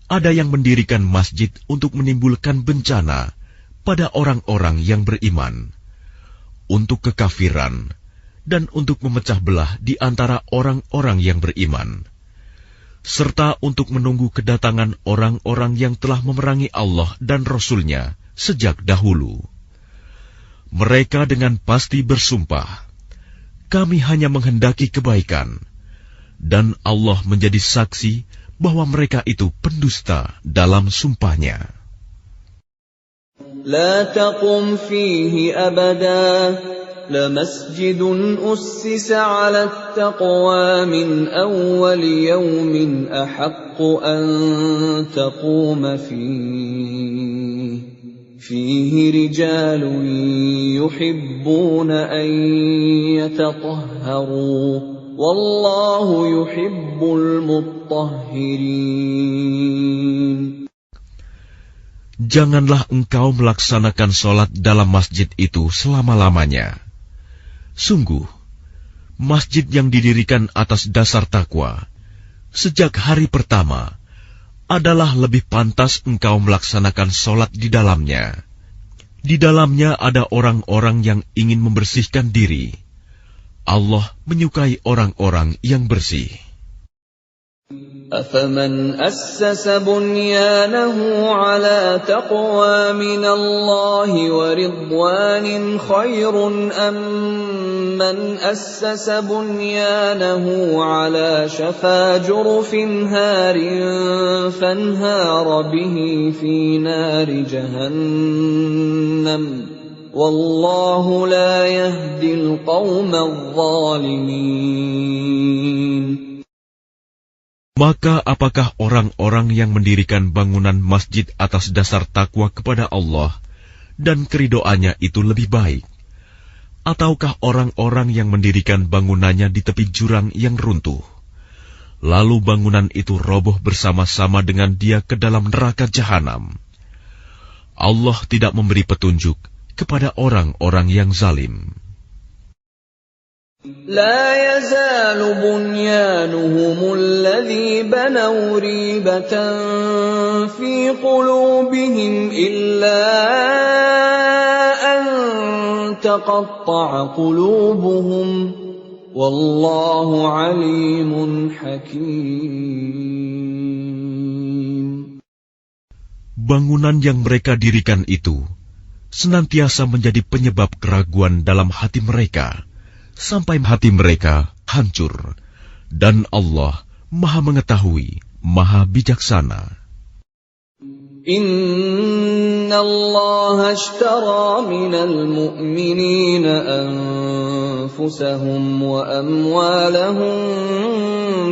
ada yang mendirikan masjid untuk menimbulkan bencana pada orang-orang yang beriman, untuk kekafiran, dan untuk memecah belah di antara orang-orang yang beriman, serta untuk menunggu kedatangan orang-orang yang telah memerangi Allah dan Rasul-Nya sejak dahulu. Mereka dengan pasti bersumpah, kami hanya menghendaki kebaikan, dan Allah menjadi saksi bahwa mereka itu pendusta dalam sumpahnya. لا تقم فيه أبدا لمسجد أسس على التقوى من أول يوم أحق أن تقوم فيه رجال يحبون أن يتطهروا والله يحب المطهرين. Janganlah engkau melaksanakan sholat dalam masjid itu selama-lamanya. Sungguh, masjid yang didirikan atas dasar takwa, sejak hari pertama, adalah lebih pantas engkau melaksanakan sholat di dalamnya. Di dalamnya ada orang-orang yang ingin membersihkan diri. Allah menyukai orang-orang yang bersih. أَفَمَنْ أَسَّسَ بُنْيَانَهُ عَلَى تَقْوَى مِنَ اللَّهِ وَرِضْوَانٍ خَيْرٌ أَمْ مَنْ أَسَّسَ بُنْيَانَهُ عَلَى شَفَا جُرُفٍ هَارٍ فَانْهَارَ بِهِ فِي نَارِ جَهَنَّمَ وَاللَّهُ لَا يَهْدِي الْقَوْمَ الظَّالِمِينَ. Maka apakah orang-orang yang mendirikan bangunan masjid atas dasar takwa kepada Allah dan keridoannya itu lebih baik? Ataukah orang-orang yang mendirikan bangunannya di tepi jurang yang runtuh, lalu bangunan itu roboh bersama-sama dengan dia ke dalam neraka jahanam? Allah tidak memberi petunjuk kepada orang-orang yang zalim. لا يزال بنيانهم الذي بنوا ريبة في قلوبهم إلا أن تقطع قلوبهم والله عليم حكيم. Bangunan yang mereka dirikan itu senantiasa menjadi penyebab keraguan dalam hati mereka, sampai hati mereka hancur, dan Allah Maha Mengetahui, Maha Bijaksana. Inna Allah ashtara minal mu'minina anfusahum wa amwalahum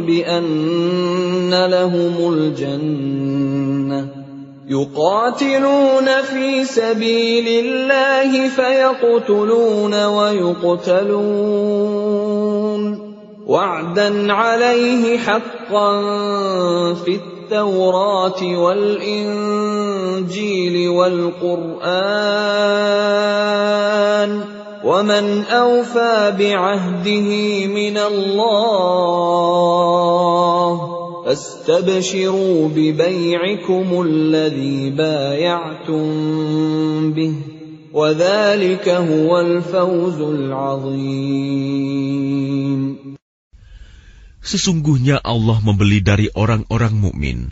bi anna lahumul jannah يقاتلون في سبيل الله فيقتلون ويقتلون وعدا عليه حقا في التوراة والإنجيل والقرآن ومن أوفى بعهده من الله فاستبشروا ببيعكم الذي بايعتم به وذلك هو الفوز العظيم. Sesungguhnya Allah membeli dari orang-orang mukmin,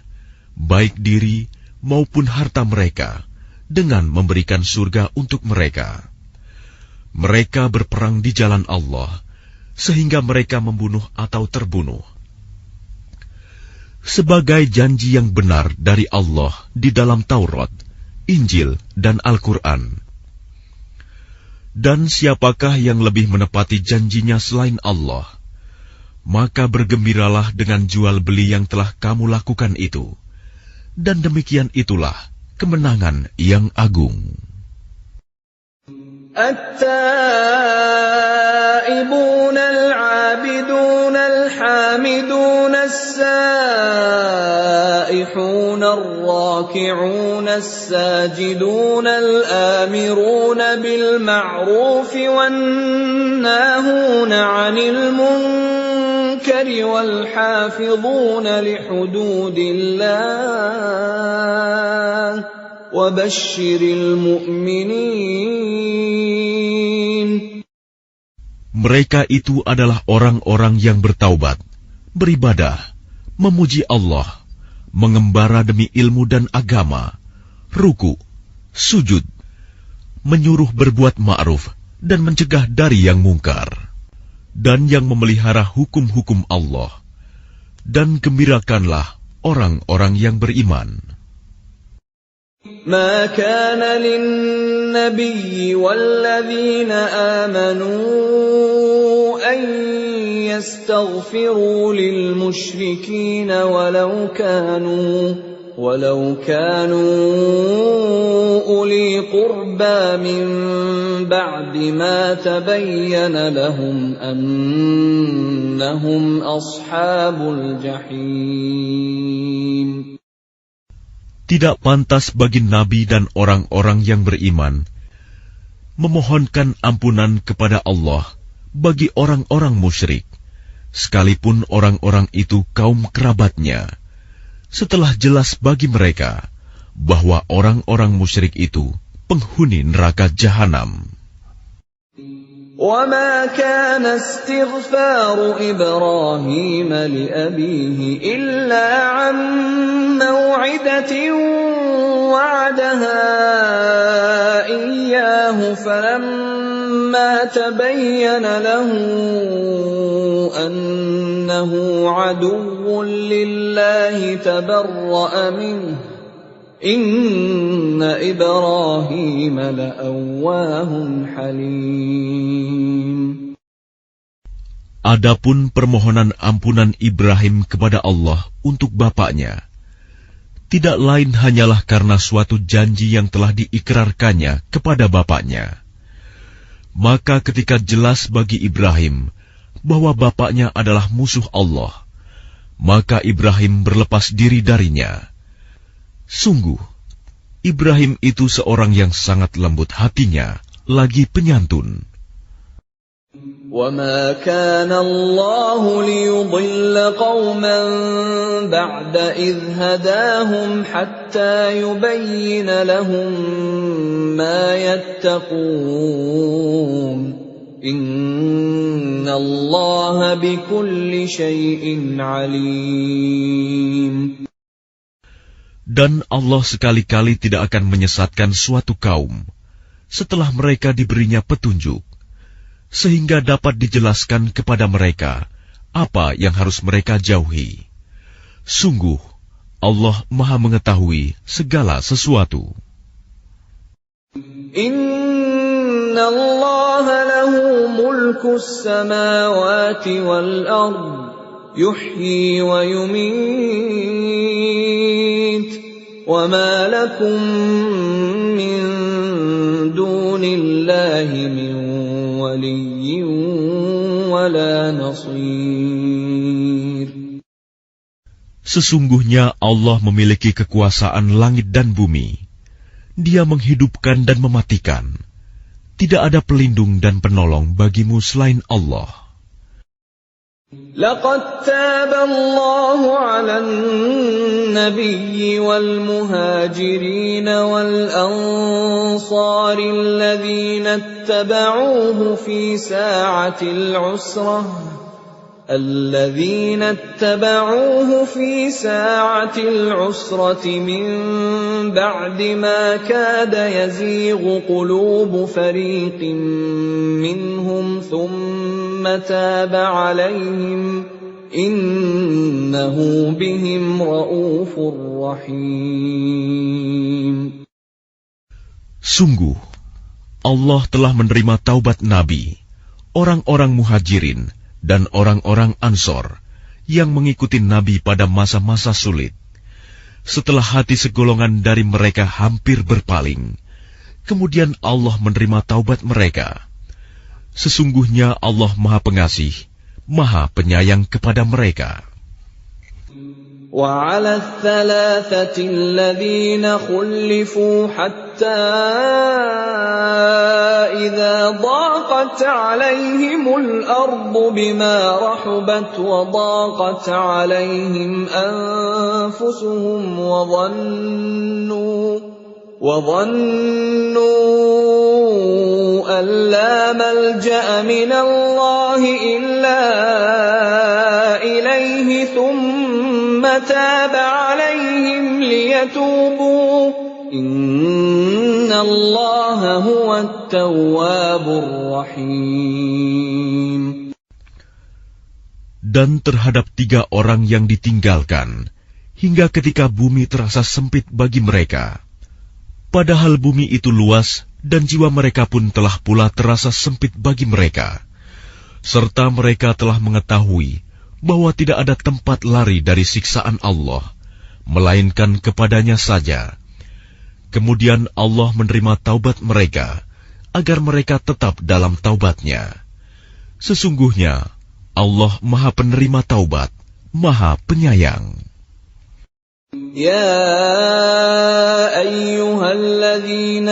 baik diri maupun harta mereka, dengan memberikan surga untuk mereka. Mereka berperang di jalan Allah, sehingga mereka membunuh atau terbunuh. Sebagai janji yang benar dari Allah di dalam Taurat, Injil, dan Al-Quran. Dan siapakah yang lebih menepati janjinya selain Allah? Maka bergembiralah dengan jual beli yang telah kamu lakukan itu. Dan demikian itulah kemenangan yang agung. التائبون العابدون الحامدون السائحون الراكعون الساجدون الآمرون بالمعروف والناهون عن المنكر والحافظون لحدود الله وبشر المؤمنين. Mereka itu adalah orang-orang yang bertaubat, beribadah, memuji Allah, mengembara demi ilmu dan agama, ruku, sujud, menyuruh berbuat ma'ruf dan mencegah dari yang mungkar, dan yang memelihara hukum-hukum Allah. Dan gembirakanlah orang-orang yang beriman. ما كان للنبي والذين آمنوا أن يستغفروا للمشركين ولو كانوا أولي قربى من بعد ما تبين لهم أنهم أصحاب الجحيم. Tidak pantas bagi Nabi dan orang-orang yang beriman memohonkan ampunan kepada Allah bagi orang-orang musyrik, sekalipun orang-orang itu kaum kerabatnya, setelah jelas bagi mereka bahwa orang-orang musyrik itu penghuni neraka jahanam. وما كان استغفار إبراهيم لأبيه إلا عن موعدة وعدها إياه فلما تبين له أنه عدو لله تبرأ منه إن إبراهيم لأواه حليم. Adapun permohonan ampunan Ibrahim kepada Allah untuk bapaknya, tidak lain hanyalah karena suatu janji yang telah diikrarkannya kepada bapaknya. Maka ketika jelas bagi Ibrahim bahwa bapaknya adalah musuh Allah, maka Ibrahim berlepas diri darinya. Sungguh, Ibrahim itu seorang yang sangat lembut hatinya, lagi penyantun. وَمَا كَانَ اللَّهُ لِيُضِلَّ قَوْمًا بَعْدَ إِذْ هَدَاهُمْ حَتَّى يُبَيِّنَ لَهُم مَّا يَتَّقُونَ إِنَّ اللَّهَ بِكُلِّ شَيْءٍ عَلِيمٌ. Dan Allah sekali-kali tidak akan menyesatkan suatu kaum setelah mereka diberinya petunjuk, sehingga dapat dijelaskan kepada mereka apa yang harus mereka jauhi. Sungguh, Allah Maha Mengetahui segala sesuatu. Inna Allah lahu mulkus samawati wal ard, yuhyi wa yumit, wa ma lakum min dunillahi min waliyyin wala nasir. Sesungguhnya Allah memiliki kekuasaan langit dan bumi. Dia menghidupkan dan mematikan. Tidak ada pelindung dan penolong bagimu selain Allah. Laqad taba Allahu 'alan nabiyyi wal muhajirin wal ansari alladhina ittaba'uuhu fi sa'atil 'usrah الذين اتبعوه في ساعة العسرة من بعد ما كاد يزيغ قلوب فريق منهم ثم تاب عليهم إنه بهم رءوف رحيم. Sungguh, Allah telah menerima taubat Nabi, orang-orang muhajirin, dan orang-orang Ansor yang mengikuti Nabi pada masa-masa sulit. Setelah hati segolongan dari mereka hampir berpaling, kemudian Allah menerima taubat mereka. Sesungguhnya Allah Maha Pengasih, Maha Penyayang kepada mereka. وَعَلَى الثَّلَاثَةِ الَّذِينَ خُلِّفُوا حَتَّى إِذَا ضَاقَتْ عَلَيْهِمُ الْأَرْضُ بِمَا رَحُبَتْ وَضَاقَتْ عَلَيْهِمْ أَنفُسُهُمْ وَظَنُّوا أَن لَّا مَلْجَأَ مِنَ اللَّهِ إِلَّا إِلَيْهِ ثُمَّ تَابَ عَلَيْهِمْ لِيَتُوبُوا إِنَّ اللَّهَ هُوَ التَّوَّابُ الرَّحِيمُ. Dan terhadap 3 orang yang ditinggalkan, hingga ketika bumi terasa sempit bagi mereka. Padahal bumi itu luas, dan jiwa mereka pun telah pula terasa sempit bagi mereka. Serta mereka telah mengetahui bahwa tidak ada tempat lari dari siksaan Allah, melainkan kepadanya saja. Kemudian Allah menerima taubat mereka, agar mereka tetap dalam taubatnya. Sesungguhnya Allah Maha Penerima Taubat, Maha Penyayang. يا أيها الذين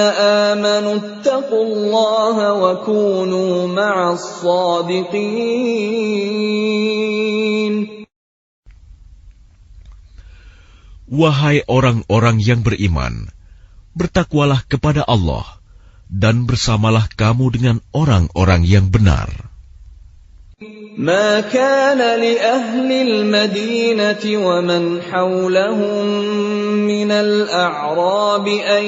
آمنوا اتقوا الله وكونوا مع الصادقين. Wahai orang-orang yang beriman, bertakwalah kepada Allah, dan bersamalah kamu dengan orang-orang yang benar. ما كان لأهل المدينة ومن حولهم من الأعراب أن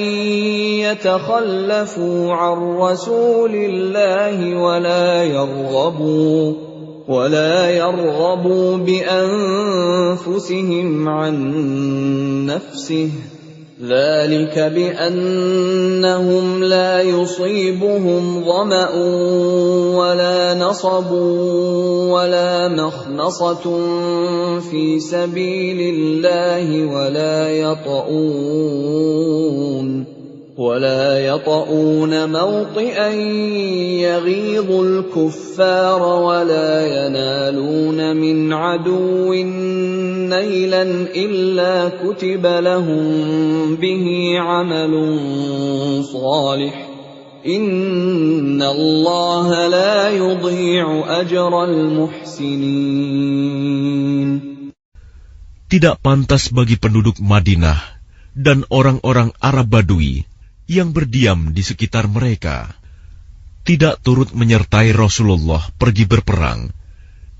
يتخلفوا عن رسول الله ولا يرغبوا بأنفسهم عن نفسه ذلك بأنهم لا يصيبهم ظمأ ولا نصب ولا مخمصة في سبيل الله ولا يطؤون موطئا يغيظ الكفار ولا ينالون من عدو نيلا إلا كتب لهم به عمل صالح إن الله لا يضيع أجر المحسنين. Tidak pantas bagi penduduk Madinah dan orang-orang Arab Badui yang berdiam di sekitar mereka, tidak turut menyertai Rasulullah pergi berperang,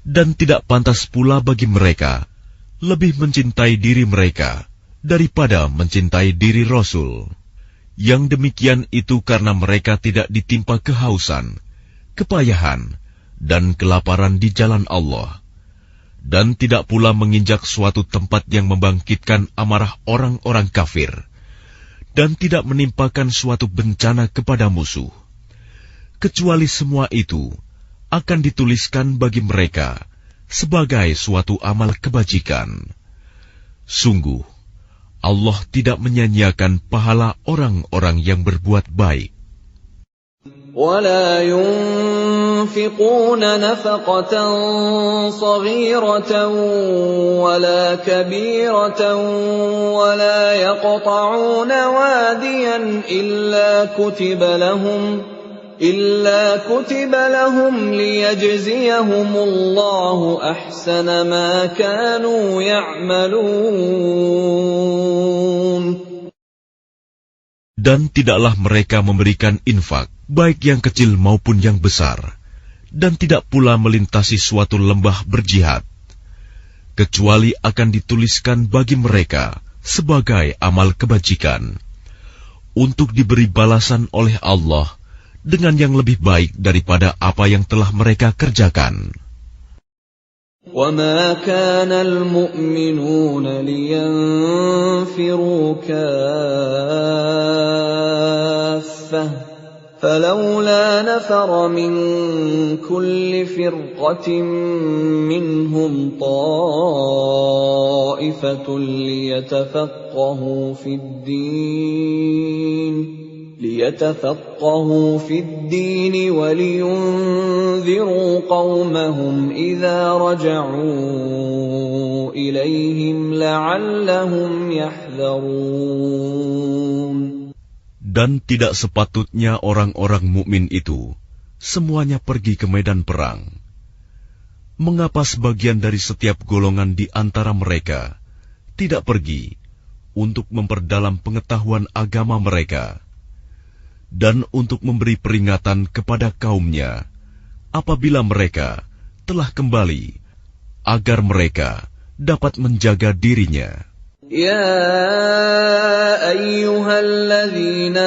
dan tidak pantas pula bagi mereka lebih mencintai diri mereka daripada mencintai diri Rasul. Yang demikian itu karena mereka tidak ditimpa kehausan, kepayahan, dan kelaparan di jalan Allah, dan tidak pula menginjak suatu tempat yang membangkitkan amarah orang-orang kafir, dan tidak menimpakan suatu bencana kepada musuh. Kecuali semua itu akan dituliskan bagi mereka sebagai suatu amal kebajikan. Sungguh, Allah tidak menyanyiakan pahala orang-orang yang berbuat baik. ولا ينفقون نفقة صغيرة ولا كبيرة ولا يقطعون واديا إلا كتب لهم ليجزيهم الله أحسن ما كانوا يعملون. Dan tidaklah mereka memberikan infak, baik yang kecil maupun yang besar, dan tidak pula melintasi suatu lembah berjihad, kecuali akan dituliskan bagi mereka sebagai amal kebajikan, untuk diberi balasan oleh Allah dengan yang lebih baik daripada apa yang telah mereka kerjakan. وَمَا كَانَ الْمُؤْمِنُونَ لِيَنْفِرُوا كَافَّةً فَلَوْلَا نَفَرَ مِنْ كُلِّ فِرْقَةٍ مِّنْهُمْ طَائِفَةٌ ليتفقهوا في الدين ولينذروا قومهم إذا رجعوا إليهم لعلهم يحذرون. Dan tidak sepatutnya orang-orang mukmin itu semuanya pergi ke medan perang. Mengapa sebagian dari setiap golongan di antara mereka tidak pergi untuk memperdalam pengetahuan agama mereka, dan untuk memberi peringatan kepada kaumnya apabila mereka telah kembali, agar mereka dapat menjaga dirinya. Ya ayyuhalladzina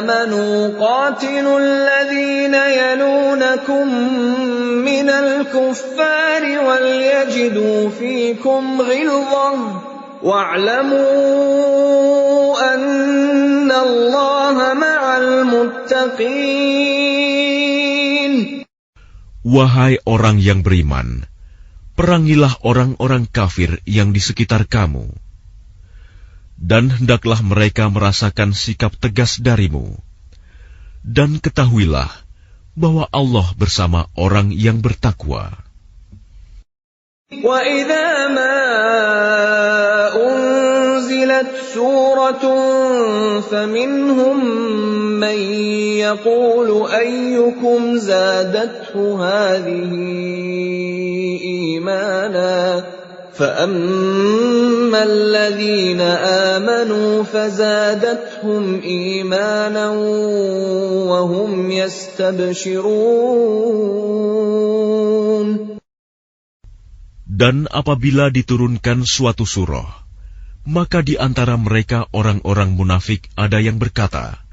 amanu qatilul ladzina yalunakum minal kuffari wal yajidu fikum ghilzah wa'lamu anna Allaha ma'al muttaqin. Wahai orang yang beriman, perangilah orang-orang kafir yang di sekitar kamu, dan hendaklah mereka merasakan sikap tegas darimu. Dan ketahuilah bahwa Allah bersama orang yang bertakwa. Wa idza ma unzilat suratun faminhum man yaqulu ayyukum zadathu hadhihi imana فَأَمَّا الَّذِينَ آمَنُوا فَزَادَتْهُمْ إِيمَانًا وَهُمْ يَسْتَبْشِرُونَ. Dan apabila diturunkan suatu surah, maka di antara mereka orang-orang munafik ada yang berkata,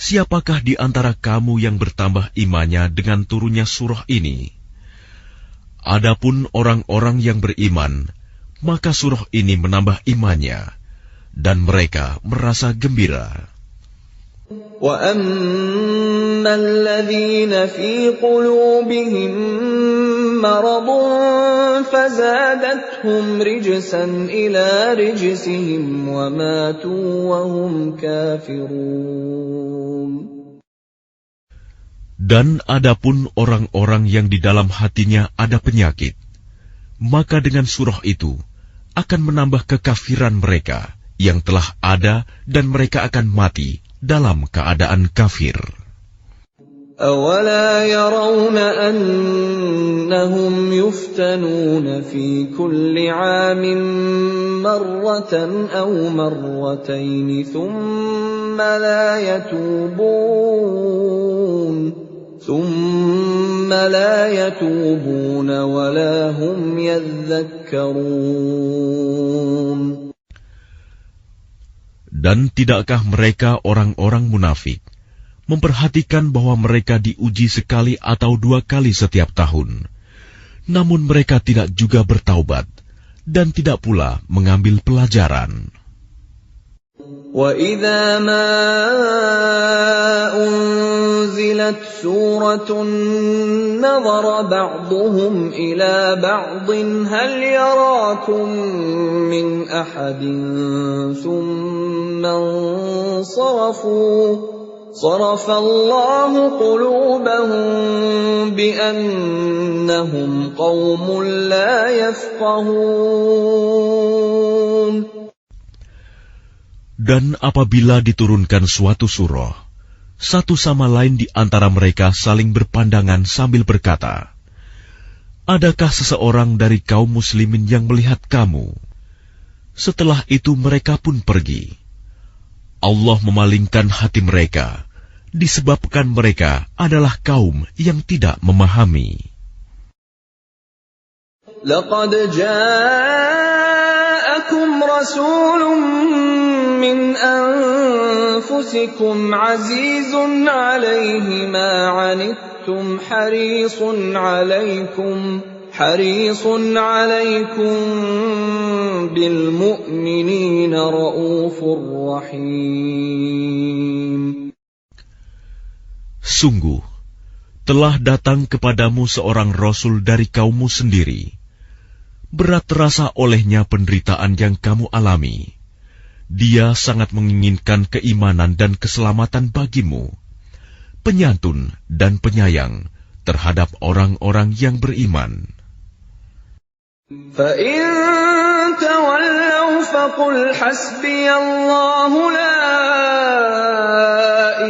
siapakah di antara kamu yang bertambah imannya dengan turunnya surah ini? Adapun orang-orang yang beriman, maka surah ini menambah imannya, dan mereka merasa gembira. وَأَمَّا الَّذِينَ فِي قُلُوبِهِم مَّرَضٌ فَزَادَتْهُمْ رِجْسًا إِلَىٰ رِجْسِهِمْ وَمَاتُوا وَهُمْ كَافِرُونَ. Dan adapun orang-orang yang di dalam hatinya ada penyakit, maka dengan surah itu akan menambah kekafiran mereka yang telah ada dan mereka akan mati dalam keadaan kafir. أَوَلَا يَرَوْنَ أَنَّهُمْ يُفْتَنُونَ فِي كُلِّ عَامٍ مَّرَّةً أَوْ مَرَّتَيْنِ ثُمَّ لَا يَتُوبُونَ وَلَا هُمْ يَذَّكَّرُونَ. Dan tidakkah mereka orang-orang munafik memperhatikan bahwa mereka diuji sekali atau 2 kali setiap tahun, namun mereka tidak juga bertaubat dan tidak pula mengambil pelajaran. وَإِذَا مَا أُنزِلَتْ سُورَةٌ نَظَرَ بَعْضُهُمْ إِلَى بَعْضٍ هَلْ يَرَاكُم مِّنْ أَحَدٍ ثُمَّ انصَرَفُوا صَرَفَ اللَّهُ قُلُوبَهُم بِأَنَّهُمْ قَوْمٌ لَّا يَفْقَهُونَ. Dan apabila diturunkan suatu surah, satu sama lain di antara mereka saling berpandangan sambil berkata, "Adakah seseorang dari kaum muslimin yang melihat kamu?" Setelah itu mereka pun pergi. Allah memalingkan hati mereka, disebabkan mereka adalah kaum yang tidak memahami. لَقَدْ جَاءَكُمْ رَسُولٌ مِّنْ أَنفُسِكُمْ عَزِيزٌ عَلَيْهِ مَا عَنِتُّمْ حَرِيصٌ عَلَيْكُمْ بِالْمُؤْمِنِينَ رَءُوفٌ رَحِيمٌ. Sungguh, telah datang kepadamu seorang Rasul dari kaummu sendiri. Berat terasa olehnya penderitaan yang kamu alami. Dia sangat menginginkan keimanan dan keselamatan bagimu, penyantun dan penyayang terhadap orang-orang yang beriman. فَإِن تَوَلَّوْا فَقُلْ حَسْبِيَ اللَّهُ لَا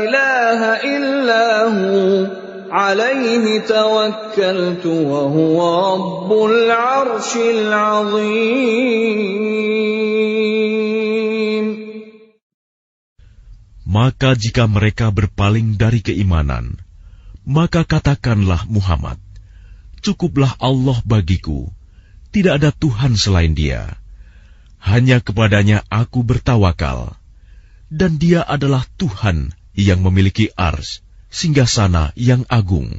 إِلَٰهَ إِلَّا هُوَ عَلَيْهِ تَوَكَّلْتُ وَهُوَ رَبُّ الْعَرْشِ الْعَظِيمِ. Maka jika mereka berpaling dari keimanan, maka katakanlah Muhammad, "Cukuplah Allah bagiku, tidak ada Tuhan selain Dia. Hanya kepadanya aku bertawakal, dan Dia adalah Tuhan yang memiliki Arsy, singgasana yang agung."